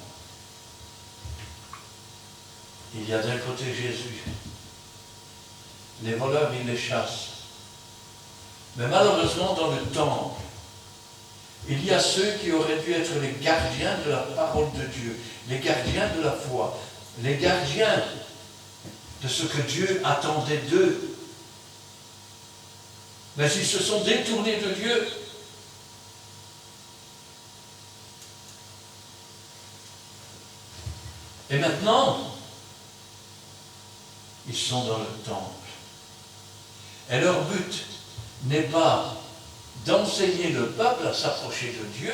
il y a d'un côté Jésus. Les voleurs, ils les chassent. Mais malheureusement, dans le temple, il y a ceux qui auraient dû être les gardiens de la parole de Dieu, les gardiens de la foi, les gardiens de ce que Dieu attendait d'eux. Mais ils se sont détournés de Dieu. Et maintenant, ils sont dans le temple. Et leur but n'est pas d'enseigner le peuple à s'approcher de Dieu,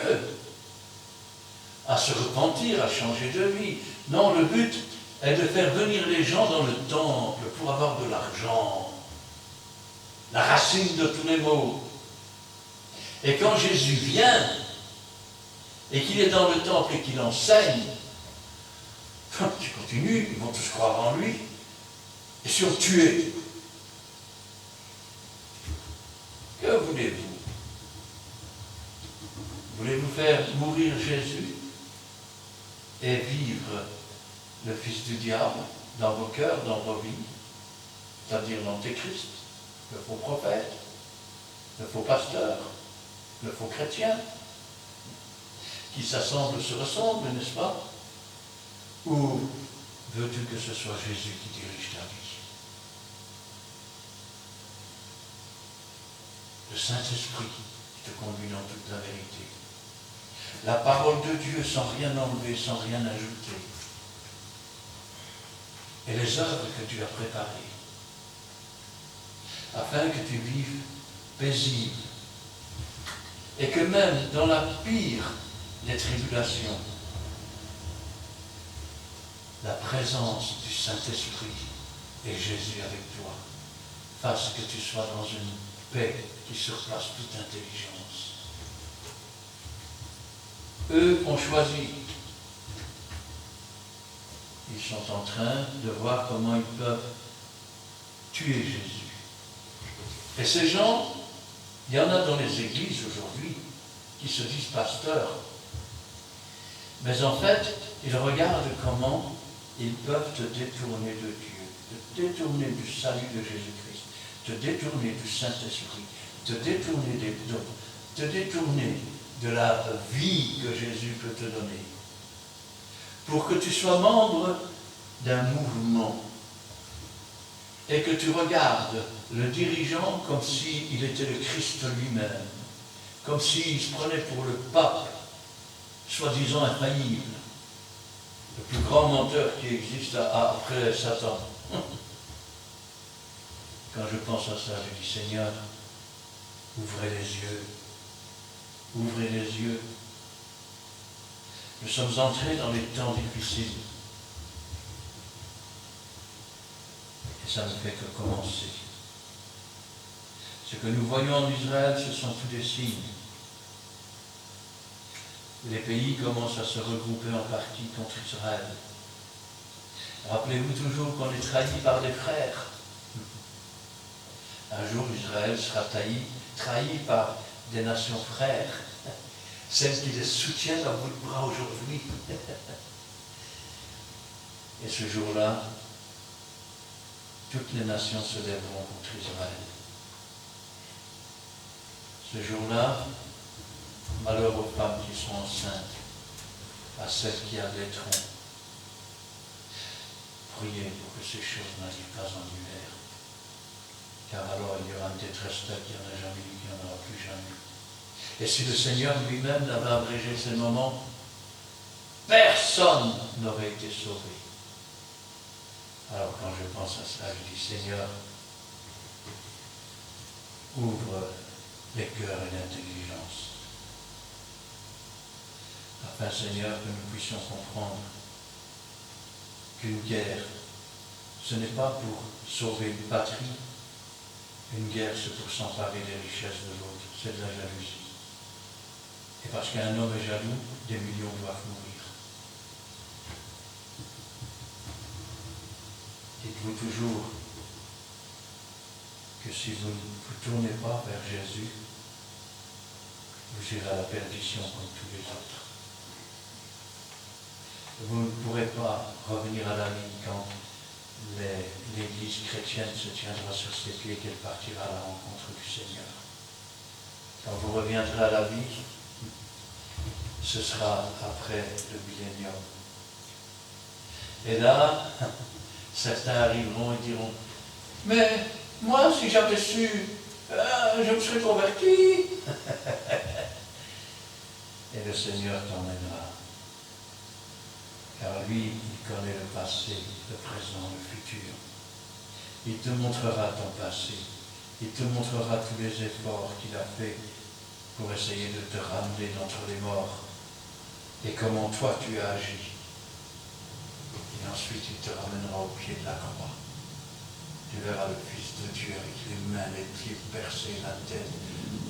à se repentir, à changer de vie. Non, le but est de faire venir les gens dans le temple pour avoir de l'argent. La racine de tous les maux. Et quand Jésus vient, et qu'il est dans le temple et qu'il enseigne, tu continues, ils vont tous croire en lui, et sur tuer. Que voulez-vous? Voulez-vous faire mourir Jésus et vivre le Fils du diable dans vos cœurs, dans vos vies, c'est-à-dire l'Antéchrist, le faux prophète, le faux pasteur, le faux chrétien, qui s'assemblent, se ressemblent, n'est-ce pas? Ou veux-tu que ce soit Jésus qui dirige ta vie? Le Saint-Esprit qui te conduit dans toute la vérité. La parole de Dieu sans rien enlever, sans rien ajouter. Et les œuvres que tu as préparées, afin que tu vives paisible. Et que même dans la pire des tribulations, la présence du Saint-Esprit et Jésus avec toi fasse que tu sois dans une paix qui surpasse toute intelligence. Eux ont choisi. Ils sont en train de voir comment ils peuvent tuer Jésus. Et ces gens, il y en a dans les églises aujourd'hui qui se disent pasteurs. Mais en fait, ils regardent comment ils peuvent te détourner de Dieu, te détourner du salut de Jésus-Christ, te détourner du Saint-Esprit, te détourner des dons, te détourner de la vie que Jésus peut te donner, pour que tu sois membre d'un mouvement et que tu regardes le dirigeant comme s'il était le Christ lui-même, comme s'il se prenait pour le pape, soi-disant infaillible, le plus grand menteur qui existe après Satan. Quand je pense à ça, je dis, Seigneur, ouvrez les yeux. Ouvrez les yeux. Nous sommes entrés dans les temps difficiles. Et ça ne fait que commencer. Ce que nous voyons en Israël, ce sont tous des signes. Les pays commencent à se regrouper en partie contre Israël. Rappelez-vous toujours qu'on est trahi par des frères. Un jour, Israël sera trahi par des nations frères, celles qui les soutiennent à bout de bras aujourd'hui. Et ce jour-là, toutes les nations se lèveront contre Israël. Ce jour-là, malheur aux femmes qui sont enceintes, à celles qui allaiteront. Priez pour que ces choses n'arrivent pas en hiver, car alors il y aura une détresse telle qu'il n'y en a jamais eu, qu'il n'y en aura plus jamais. Et si le Seigneur lui-même n'avait abrégé ces moments, personne n'aurait été sauvé. Alors quand je pense à cela, je dis, Seigneur, ouvre les cœurs et l'intelligence, afin, Seigneur, que nous puissions comprendre qu'une guerre, ce n'est pas pour sauver une patrie, une guerre, c'est pour s'emparer des richesses de l'autre, c'est de la jalousie. Et parce qu'un homme est jaloux, des millions doivent mourir. Dites-vous toujours que si vous ne vous tournez pas vers Jésus, vous irez à la perdition comme tous les autres. Vous ne pourrez pas revenir à la vie quand l'Église chrétienne se tiendra sur ses pieds et qu'elle partira à la rencontre du Seigneur. Quand vous reviendrez à la vie, ce sera après le millénium. Et là, certains arriveront et diront, mais moi, si j'avais su, je me serais converti. Et le Seigneur t'emmènera. Car lui, il connaît le passé, le présent, le futur. Il te montrera ton passé. Il te montrera tous les efforts qu'il a fait pour essayer de te ramener d'entre les morts. Et comment toi tu as agi. Et ensuite, il te ramènera au pied de la croix. Tu verras le Fils de Dieu avec les mains, les pieds percés, la tête,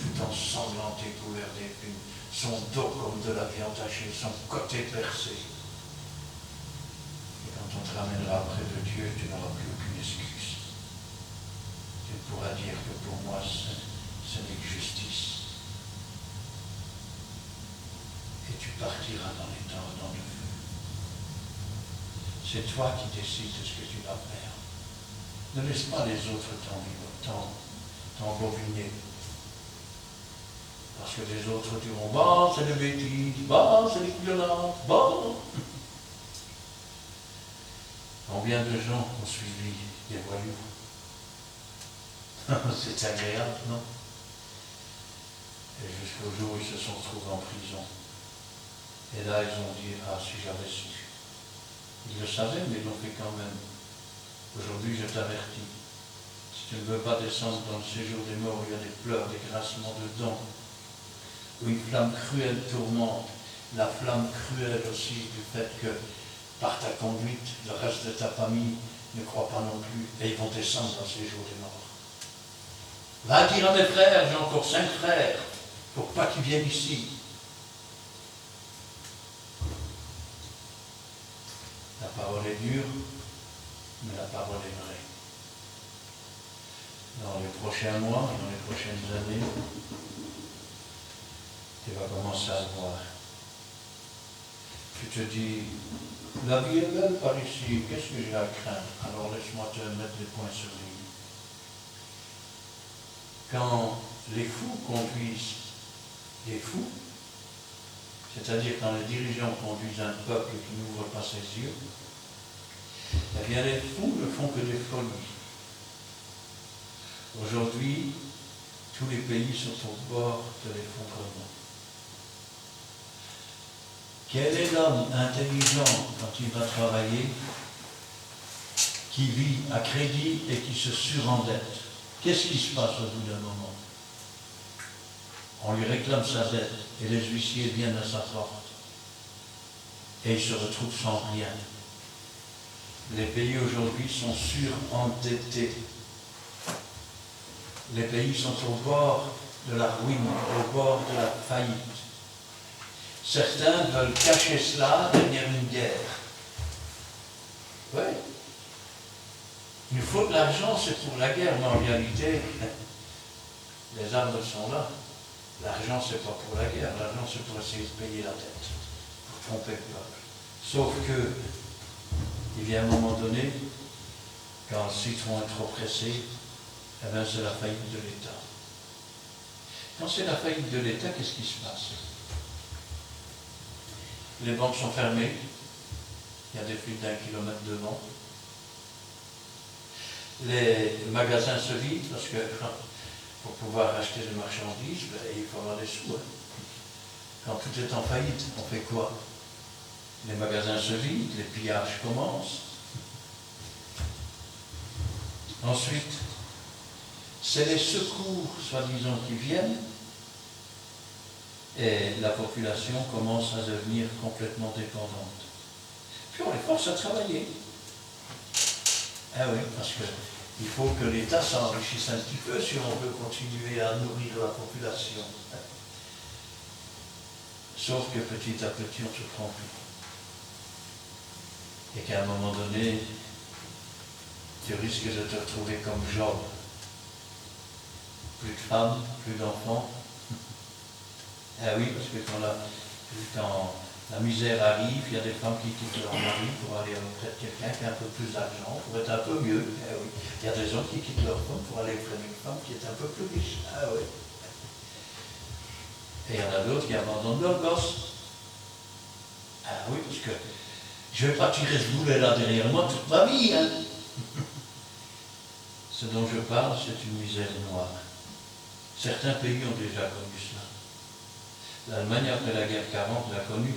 tout ensanglanté, couvert d'épines, son dos comme de la viande hachée, son côté percé. Et quand on te ramènera près de Dieu, tu n'auras plus aucune excuse. Tu pourras dire que pour moi, ce n'est que justice. Et tu partiras dans les temps, dans le feu. C'est toi qui décides de ce que tu vas faire. Ne laisse pas les autres t'embobiner. Parce que les autres diront, bon, c'est des bêtises, bon, c'est des violences, bon. Combien de gens ont suivi des voyous? C'est agréable, non? Et jusqu'au jour où ils se sont retrouvés en prison. Et là, ils ont dit, ah, si j'avais su. Ils le savaient, mais ils l'ont fait quand même. Aujourd'hui, je t'avertis. Si tu ne veux pas descendre dans le séjour des morts, où il y a des pleurs, des grincements de dents, où une flamme cruelle tourmente, la flamme cruelle aussi du fait que, par ta conduite, le reste de ta famille ne croit pas non plus, et ils vont descendre dans le séjour des morts. Va dire à mes frères, j'ai encore 5 frères, pour pas qu'ils viennent ici. La parole est dure, mais la parole est vraie. Dans les prochains mois et dans les prochaines années, tu vas commencer à le voir. Tu te dis, la vie est belle par ici, qu'est-ce que j'ai à craindre? Alors laisse-moi te mettre les points sur les i. Quand les fous conduisent les fous, c'est-à-dire quand les dirigeants conduisent un peuple qui n'ouvre pas ses yeux, eh bien les fous ne font que des folies. Aujourd'hui, tous les pays sont au bord de l'effondrement. Quel est l'homme intelligent quand il va travailler, qui vit à crédit et qui se surendette? Qu'est-ce qui se passe au bout d'un moment? On lui réclame sa dette et les huissiers viennent à sa porte. Et il se retrouve sans rien. Les pays aujourd'hui sont surendettés. Les pays sont au bord de la ruine, au bord de la faillite. Certains veulent cacher cela derrière une guerre. Oui. Il nous faut de l'argent, c'est pour la guerre, mais en réalité, les armes sont là. L'argent, c'est pas pour la guerre, l'argent, c'est pour essayer de payer la dette, pour tromper le peuple. Sauf que, il vient un moment donné, quand le citron est trop pressé, eh bien, c'est la faillite de l'État. Quand c'est la faillite de l'État, qu'est-ce qui se passe? Les banques sont fermées, il y a des fuites d'1 kilomètre devant. Les magasins se vident parce que pour pouvoir acheter des marchandises, ben, il faut avoir des sous. Hein. Quand tout est en faillite, on fait quoi? Les magasins se vident, les pillages commencent. Ensuite, c'est les secours, soi-disant, qui viennent, et la population commence à devenir complètement dépendante. Puis on les force à travailler. Ah oui, parce qu'il faut que l'État s'enrichisse un petit peu si on veut continuer à nourrir la population. Sauf que petit à petit, on se prend plus. Et qu'à un moment donné, tu risques de te retrouver comme Job. Plus de femmes, plus d'enfants. Ah oui, parce que quand la misère arrive, il y a des femmes qui quittent leur mari pour aller auprès de quelqu'un qui a un peu plus d'argent, pour être un peu mieux. Ah oui. Il y a des hommes qui quittent leur femme pour aller auprès d'une femme qui est un peu plus riche. Ah oui. Et il y en a d'autres qui abandonnent leurs gosses. Ah oui, parce que je ne vais pas tirer ce boulet-là derrière moi toute ma vie. Hein. Ce dont je parle, c'est une misère noire. Certains pays ont déjà connu cela. L'Allemagne, après la guerre 40, l'a connu.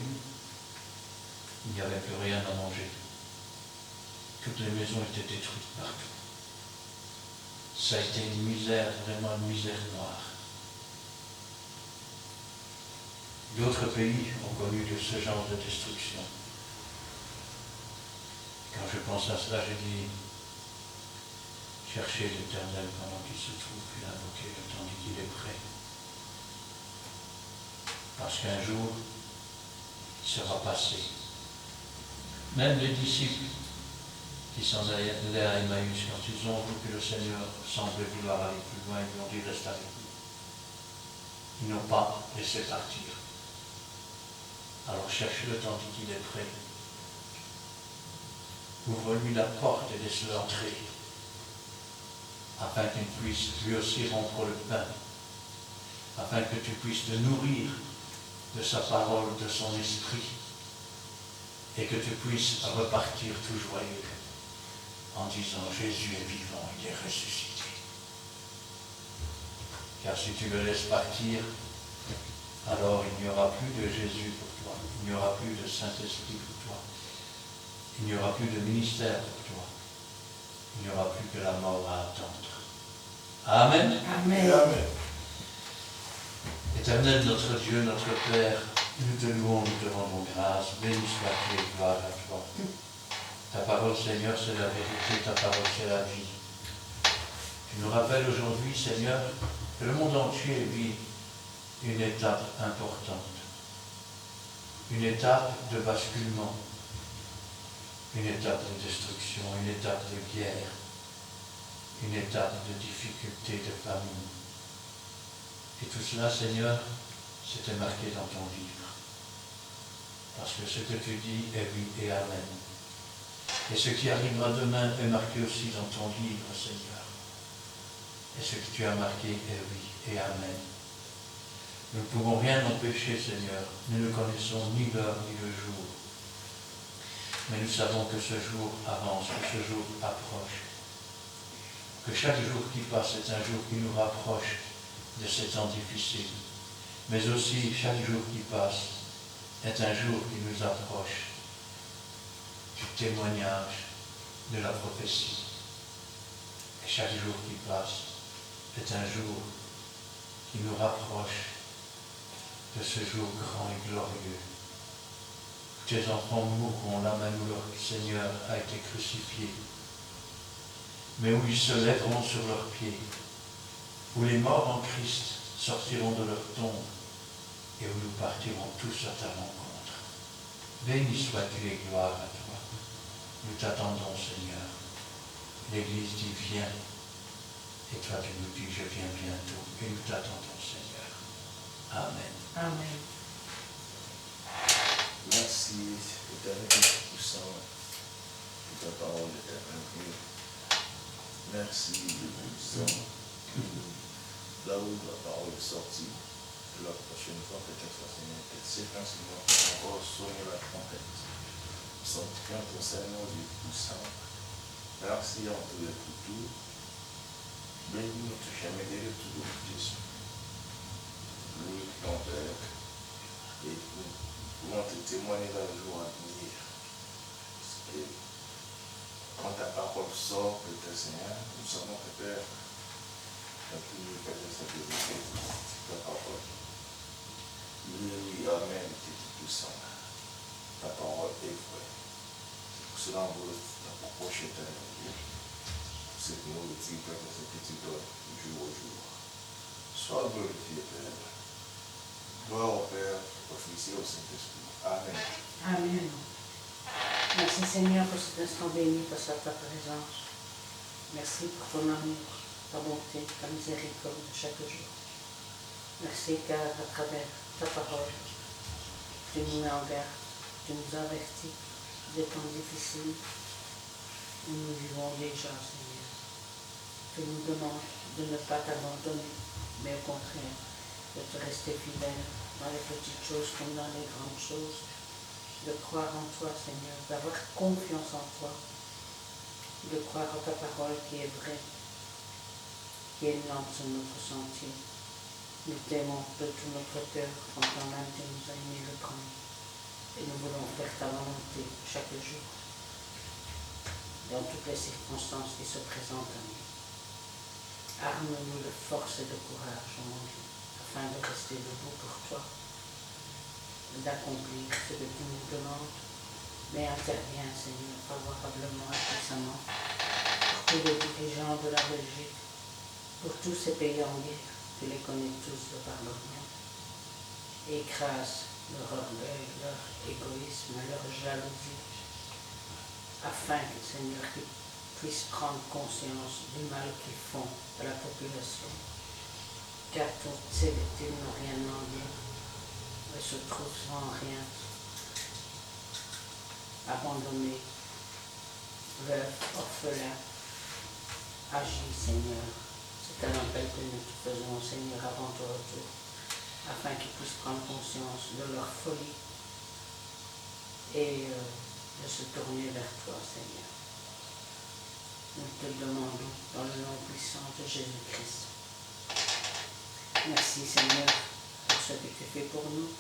Il n'y avait plus rien à manger. Toutes les maisons étaient détruites partout. Ça a été une misère, vraiment une misère noire. D'autres pays ont connu de ce genre de destruction. Quand je pense à cela, j'ai dit, cherchez l'Éternel pendant qu'il se trouve, puis l'invoquez tandis qu'il est prêt. Parce qu'un jour, il sera passé. Même les disciples qui s'en allaient à Emmaüs, quand ils ont vu que le Seigneur semblait vouloir aller plus loin, ils lui ont dit reste avec nous. Ils n'ont pas laissé partir. Alors cherche-le tandis qu'il est prêt. Ouvre-lui la porte et laisse-le entrer, afin qu'il puisse lui aussi rompre le pain, afin que tu puisses te nourrir de sa parole, de son esprit, et que tu puisses repartir tout joyeux en disant Jésus est vivant, il est ressuscité. Car si tu le laisses partir, alors il n'y aura plus de Jésus pour toi, il n'y aura plus de Saint-Esprit pour toi, il n'y aura plus de ministère pour toi, il n'y aura plus que la mort à attendre. Amen. Amen. Amen. Éternel, notre Dieu, notre Père, nous te louons, nous te rendons grâce, béni sois-tu et gloire à toi. Ta parole, Seigneur, c'est la vérité, ta parole, c'est la vie. Tu nous rappelles aujourd'hui, Seigneur, que le monde entier vit une étape importante, une étape de basculement, une étape de destruction, une étape de guerre, une étape de difficulté, de famine. Et tout cela, Seigneur, c'était marqué dans ton livre. Parce que ce que tu dis est oui et amen. Et ce qui arrivera demain est marqué aussi dans ton livre, Seigneur. Et ce que tu as marqué est oui et amen. Nous ne pouvons rien empêcher, Seigneur. Nous ne connaissons ni l'heure ni le jour. Mais nous savons que ce jour avance, que ce jour approche. Que chaque jour qui passe est un jour qui nous rapproche de ces temps difficiles. Mais aussi, chaque jour qui passe est un jour qui nous approche du témoignage de la prophétie. Et chaque jour qui passe est un jour qui nous rapproche de ce jour grand et glorieux. Tes enfants mourront là même où leur Seigneur a été crucifié, mais où ils se lèveront sur leurs pieds, où les morts en Christ sortiront de leur tombe et où nous partirons tous à ta rencontre. Béni sois-tu et gloire à toi. Nous t'attendons, Seigneur. L'Église dit viens. Et toi, tu nous dis je viens bientôt. Et nous t'attendons, Seigneur. Amen. Amen. Merci, Éternel Tout-Puissant, pour ta parole éternelle. Merci, Dieu Tout-Puissant, là où la parole est sortie, que la prochaine fois que tu sois Seigneur, que c'est ainsi encore sonner la trompette. Sanctifiant ton Seigneur, Dieu Tout-Puissant. Merci en tout et pour tout. Bénis notre chemin de tout Jésus. Louis ton Père. Et pour te témoigner dans le jour à venir. Et quand ta parole sort de tes Seigneur, nous savons que Père, tu as toujours fait de cette vérité, ta parole. Oui, Amen, tu es tout puissant. Ta parole est vraie. Pour cela, on veut t'approcher ta vie. C'est que nous retire Père de cette petite heure, jour au jour. Sois glorifié, Père. Gloire au Père, au Fils et au Saint-Esprit. Amen. Amen. Merci Seigneur pour cet instant béni, pour ta présence. Merci pour ton amour, ta bonté, ta miséricorde de chaque jour. Merci car à travers ta parole, tu nous mets en garde, tu nous avertis des temps difficiles où nous vivons déjà, Seigneur. Tu nous demandes de ne pas t'abandonner, mais au contraire, de te rester fidèle dans les petites choses comme dans les grandes choses, de croire en toi, Seigneur, d'avoir confiance en toi, de croire en ta parole qui est vraie, qui est une lampe sur notre sentier. Nous t'aimons de tout notre cœur, comme toi-même tu nous as aimé le premier. Et nous voulons faire ta volonté chaque jour, dans toutes les circonstances qui se présentent à nous. Arme-nous de force et de courage, mon Dieu, afin de rester debout pour toi, d'accomplir ce que tu nous demandes, mais interviens, Seigneur, favorablement et puissamment pour tous les dirigeants de la Belgique, pour tous ces pays en guerre, tu les connais tous de par leur nom. Écrase leur orgueil, leur égoïsme, leur jalousie, afin que, Seigneur, qu'ils puissent prendre conscience du mal qu'ils font à la population, car toutes ces victimes n'ont rien demandé, elles se trouvent sans rien, abandonnées, veuves, orphelins. Agis, Seigneur. C'est un appel que nous te faisons, Seigneur, avant ton retour, afin qu'ils puissent prendre conscience de leur folie et de se tourner vers toi, Seigneur. Nous te demandons dans le nom puissant de Jésus-Christ. Merci, Seigneur, pour ce que tu fais pour nous,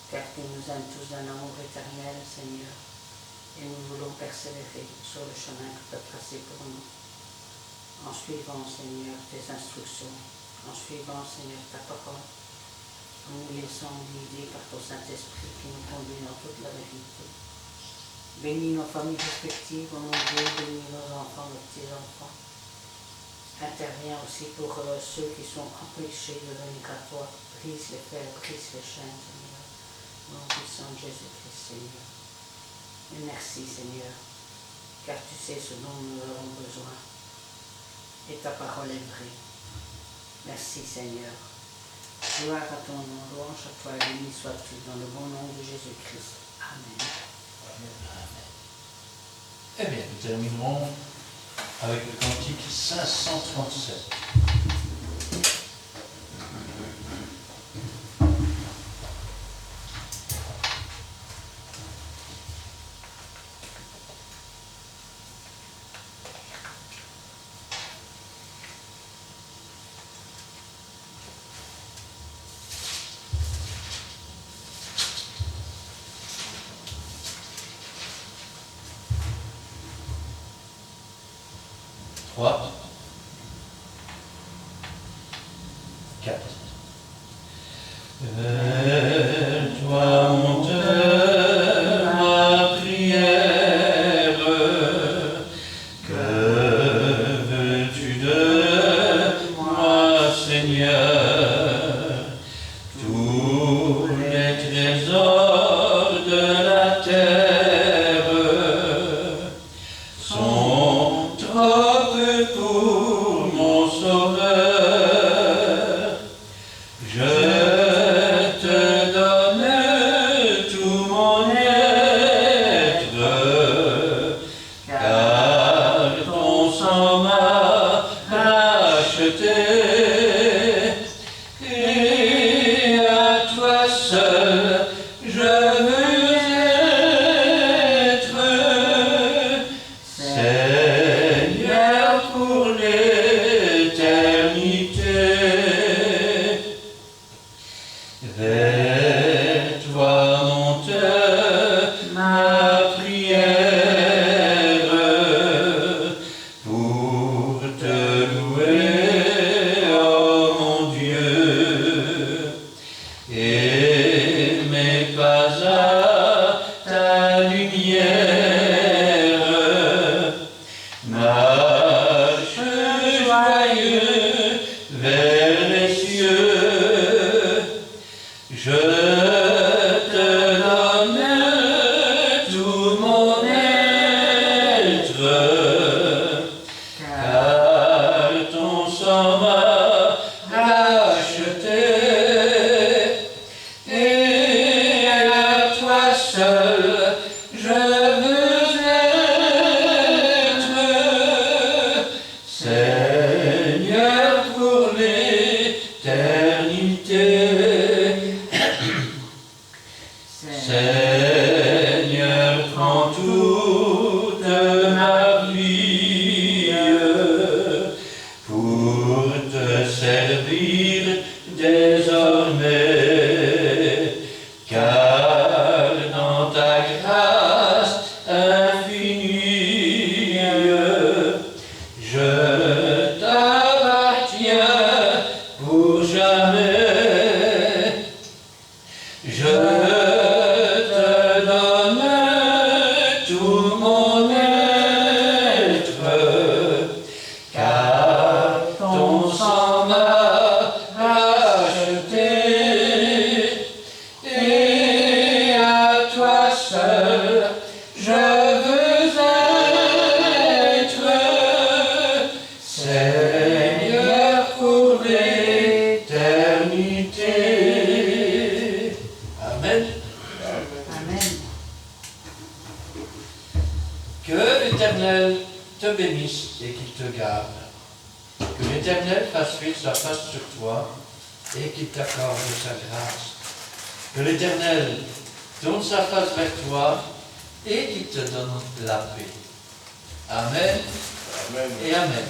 car tu nous aimes tous d'un amour éternel, Seigneur, et nous voulons persévérer sur le chemin que tu as tracé pour nous, en suivant, Seigneur, tes instructions, en suivant, Seigneur, ta parole, en nous laissant guider par ton Saint-Esprit qui nous conduit dans toute la vérité. Bénis nos familles respectives, oh mon Dieu, bénis nos enfants, nos petits-enfants. Interviens aussi pour ceux qui sont empêchés de venir à toi. Brise les fers, brise les chaînes, Seigneur. Au nom puissant de Jésus-Christ, Seigneur. Et merci, Seigneur, car tu sais ce dont nous avons besoin. Et ta parole est vraie. Merci, Seigneur. Gloire à ton nom, louange à toi, béni sois-tu, dans le bon nom de Jésus-Christ. Amen. Amen. Eh bien, nous terminerons avec le cantique 537. Trois, 4. Vers toi monte ma prière, que veux-tu de moi, Seigneur? Tous les trésors de la terre Sauveur. Je te donne tout mon être, car ton sang m'a racheté, et à toi seul je veux être, Seigneur, pour l'éternité. Vers toi monte ma prière pour te louer, oh mon Dieu, et mes pas à ta lumière. Marche joyeux vers les cieux. Je te donne tout mon être, car ton sang m'a racheté, et à toi seul je veux être, Seigneur, pour l'éternité. Seigneur, prends toute ma vie pour te servir désormais, car dans ta grâce infinie, je t'appartiens pour jamais. Je te donne tout mon être, car ton sang m'a racheté, et à toi seul je veux être, Seigneur, pour l'éternité. Amen. Amen. Que l'Éternel te bénisse et qu'il te garde. Que l'Éternel fasse fuir sa face sur toi et qu'il t'accorde sa grâce. Que l'Éternel tourne sa face vers toi et qu'il te donne la paix. Amen Amen. et Amen.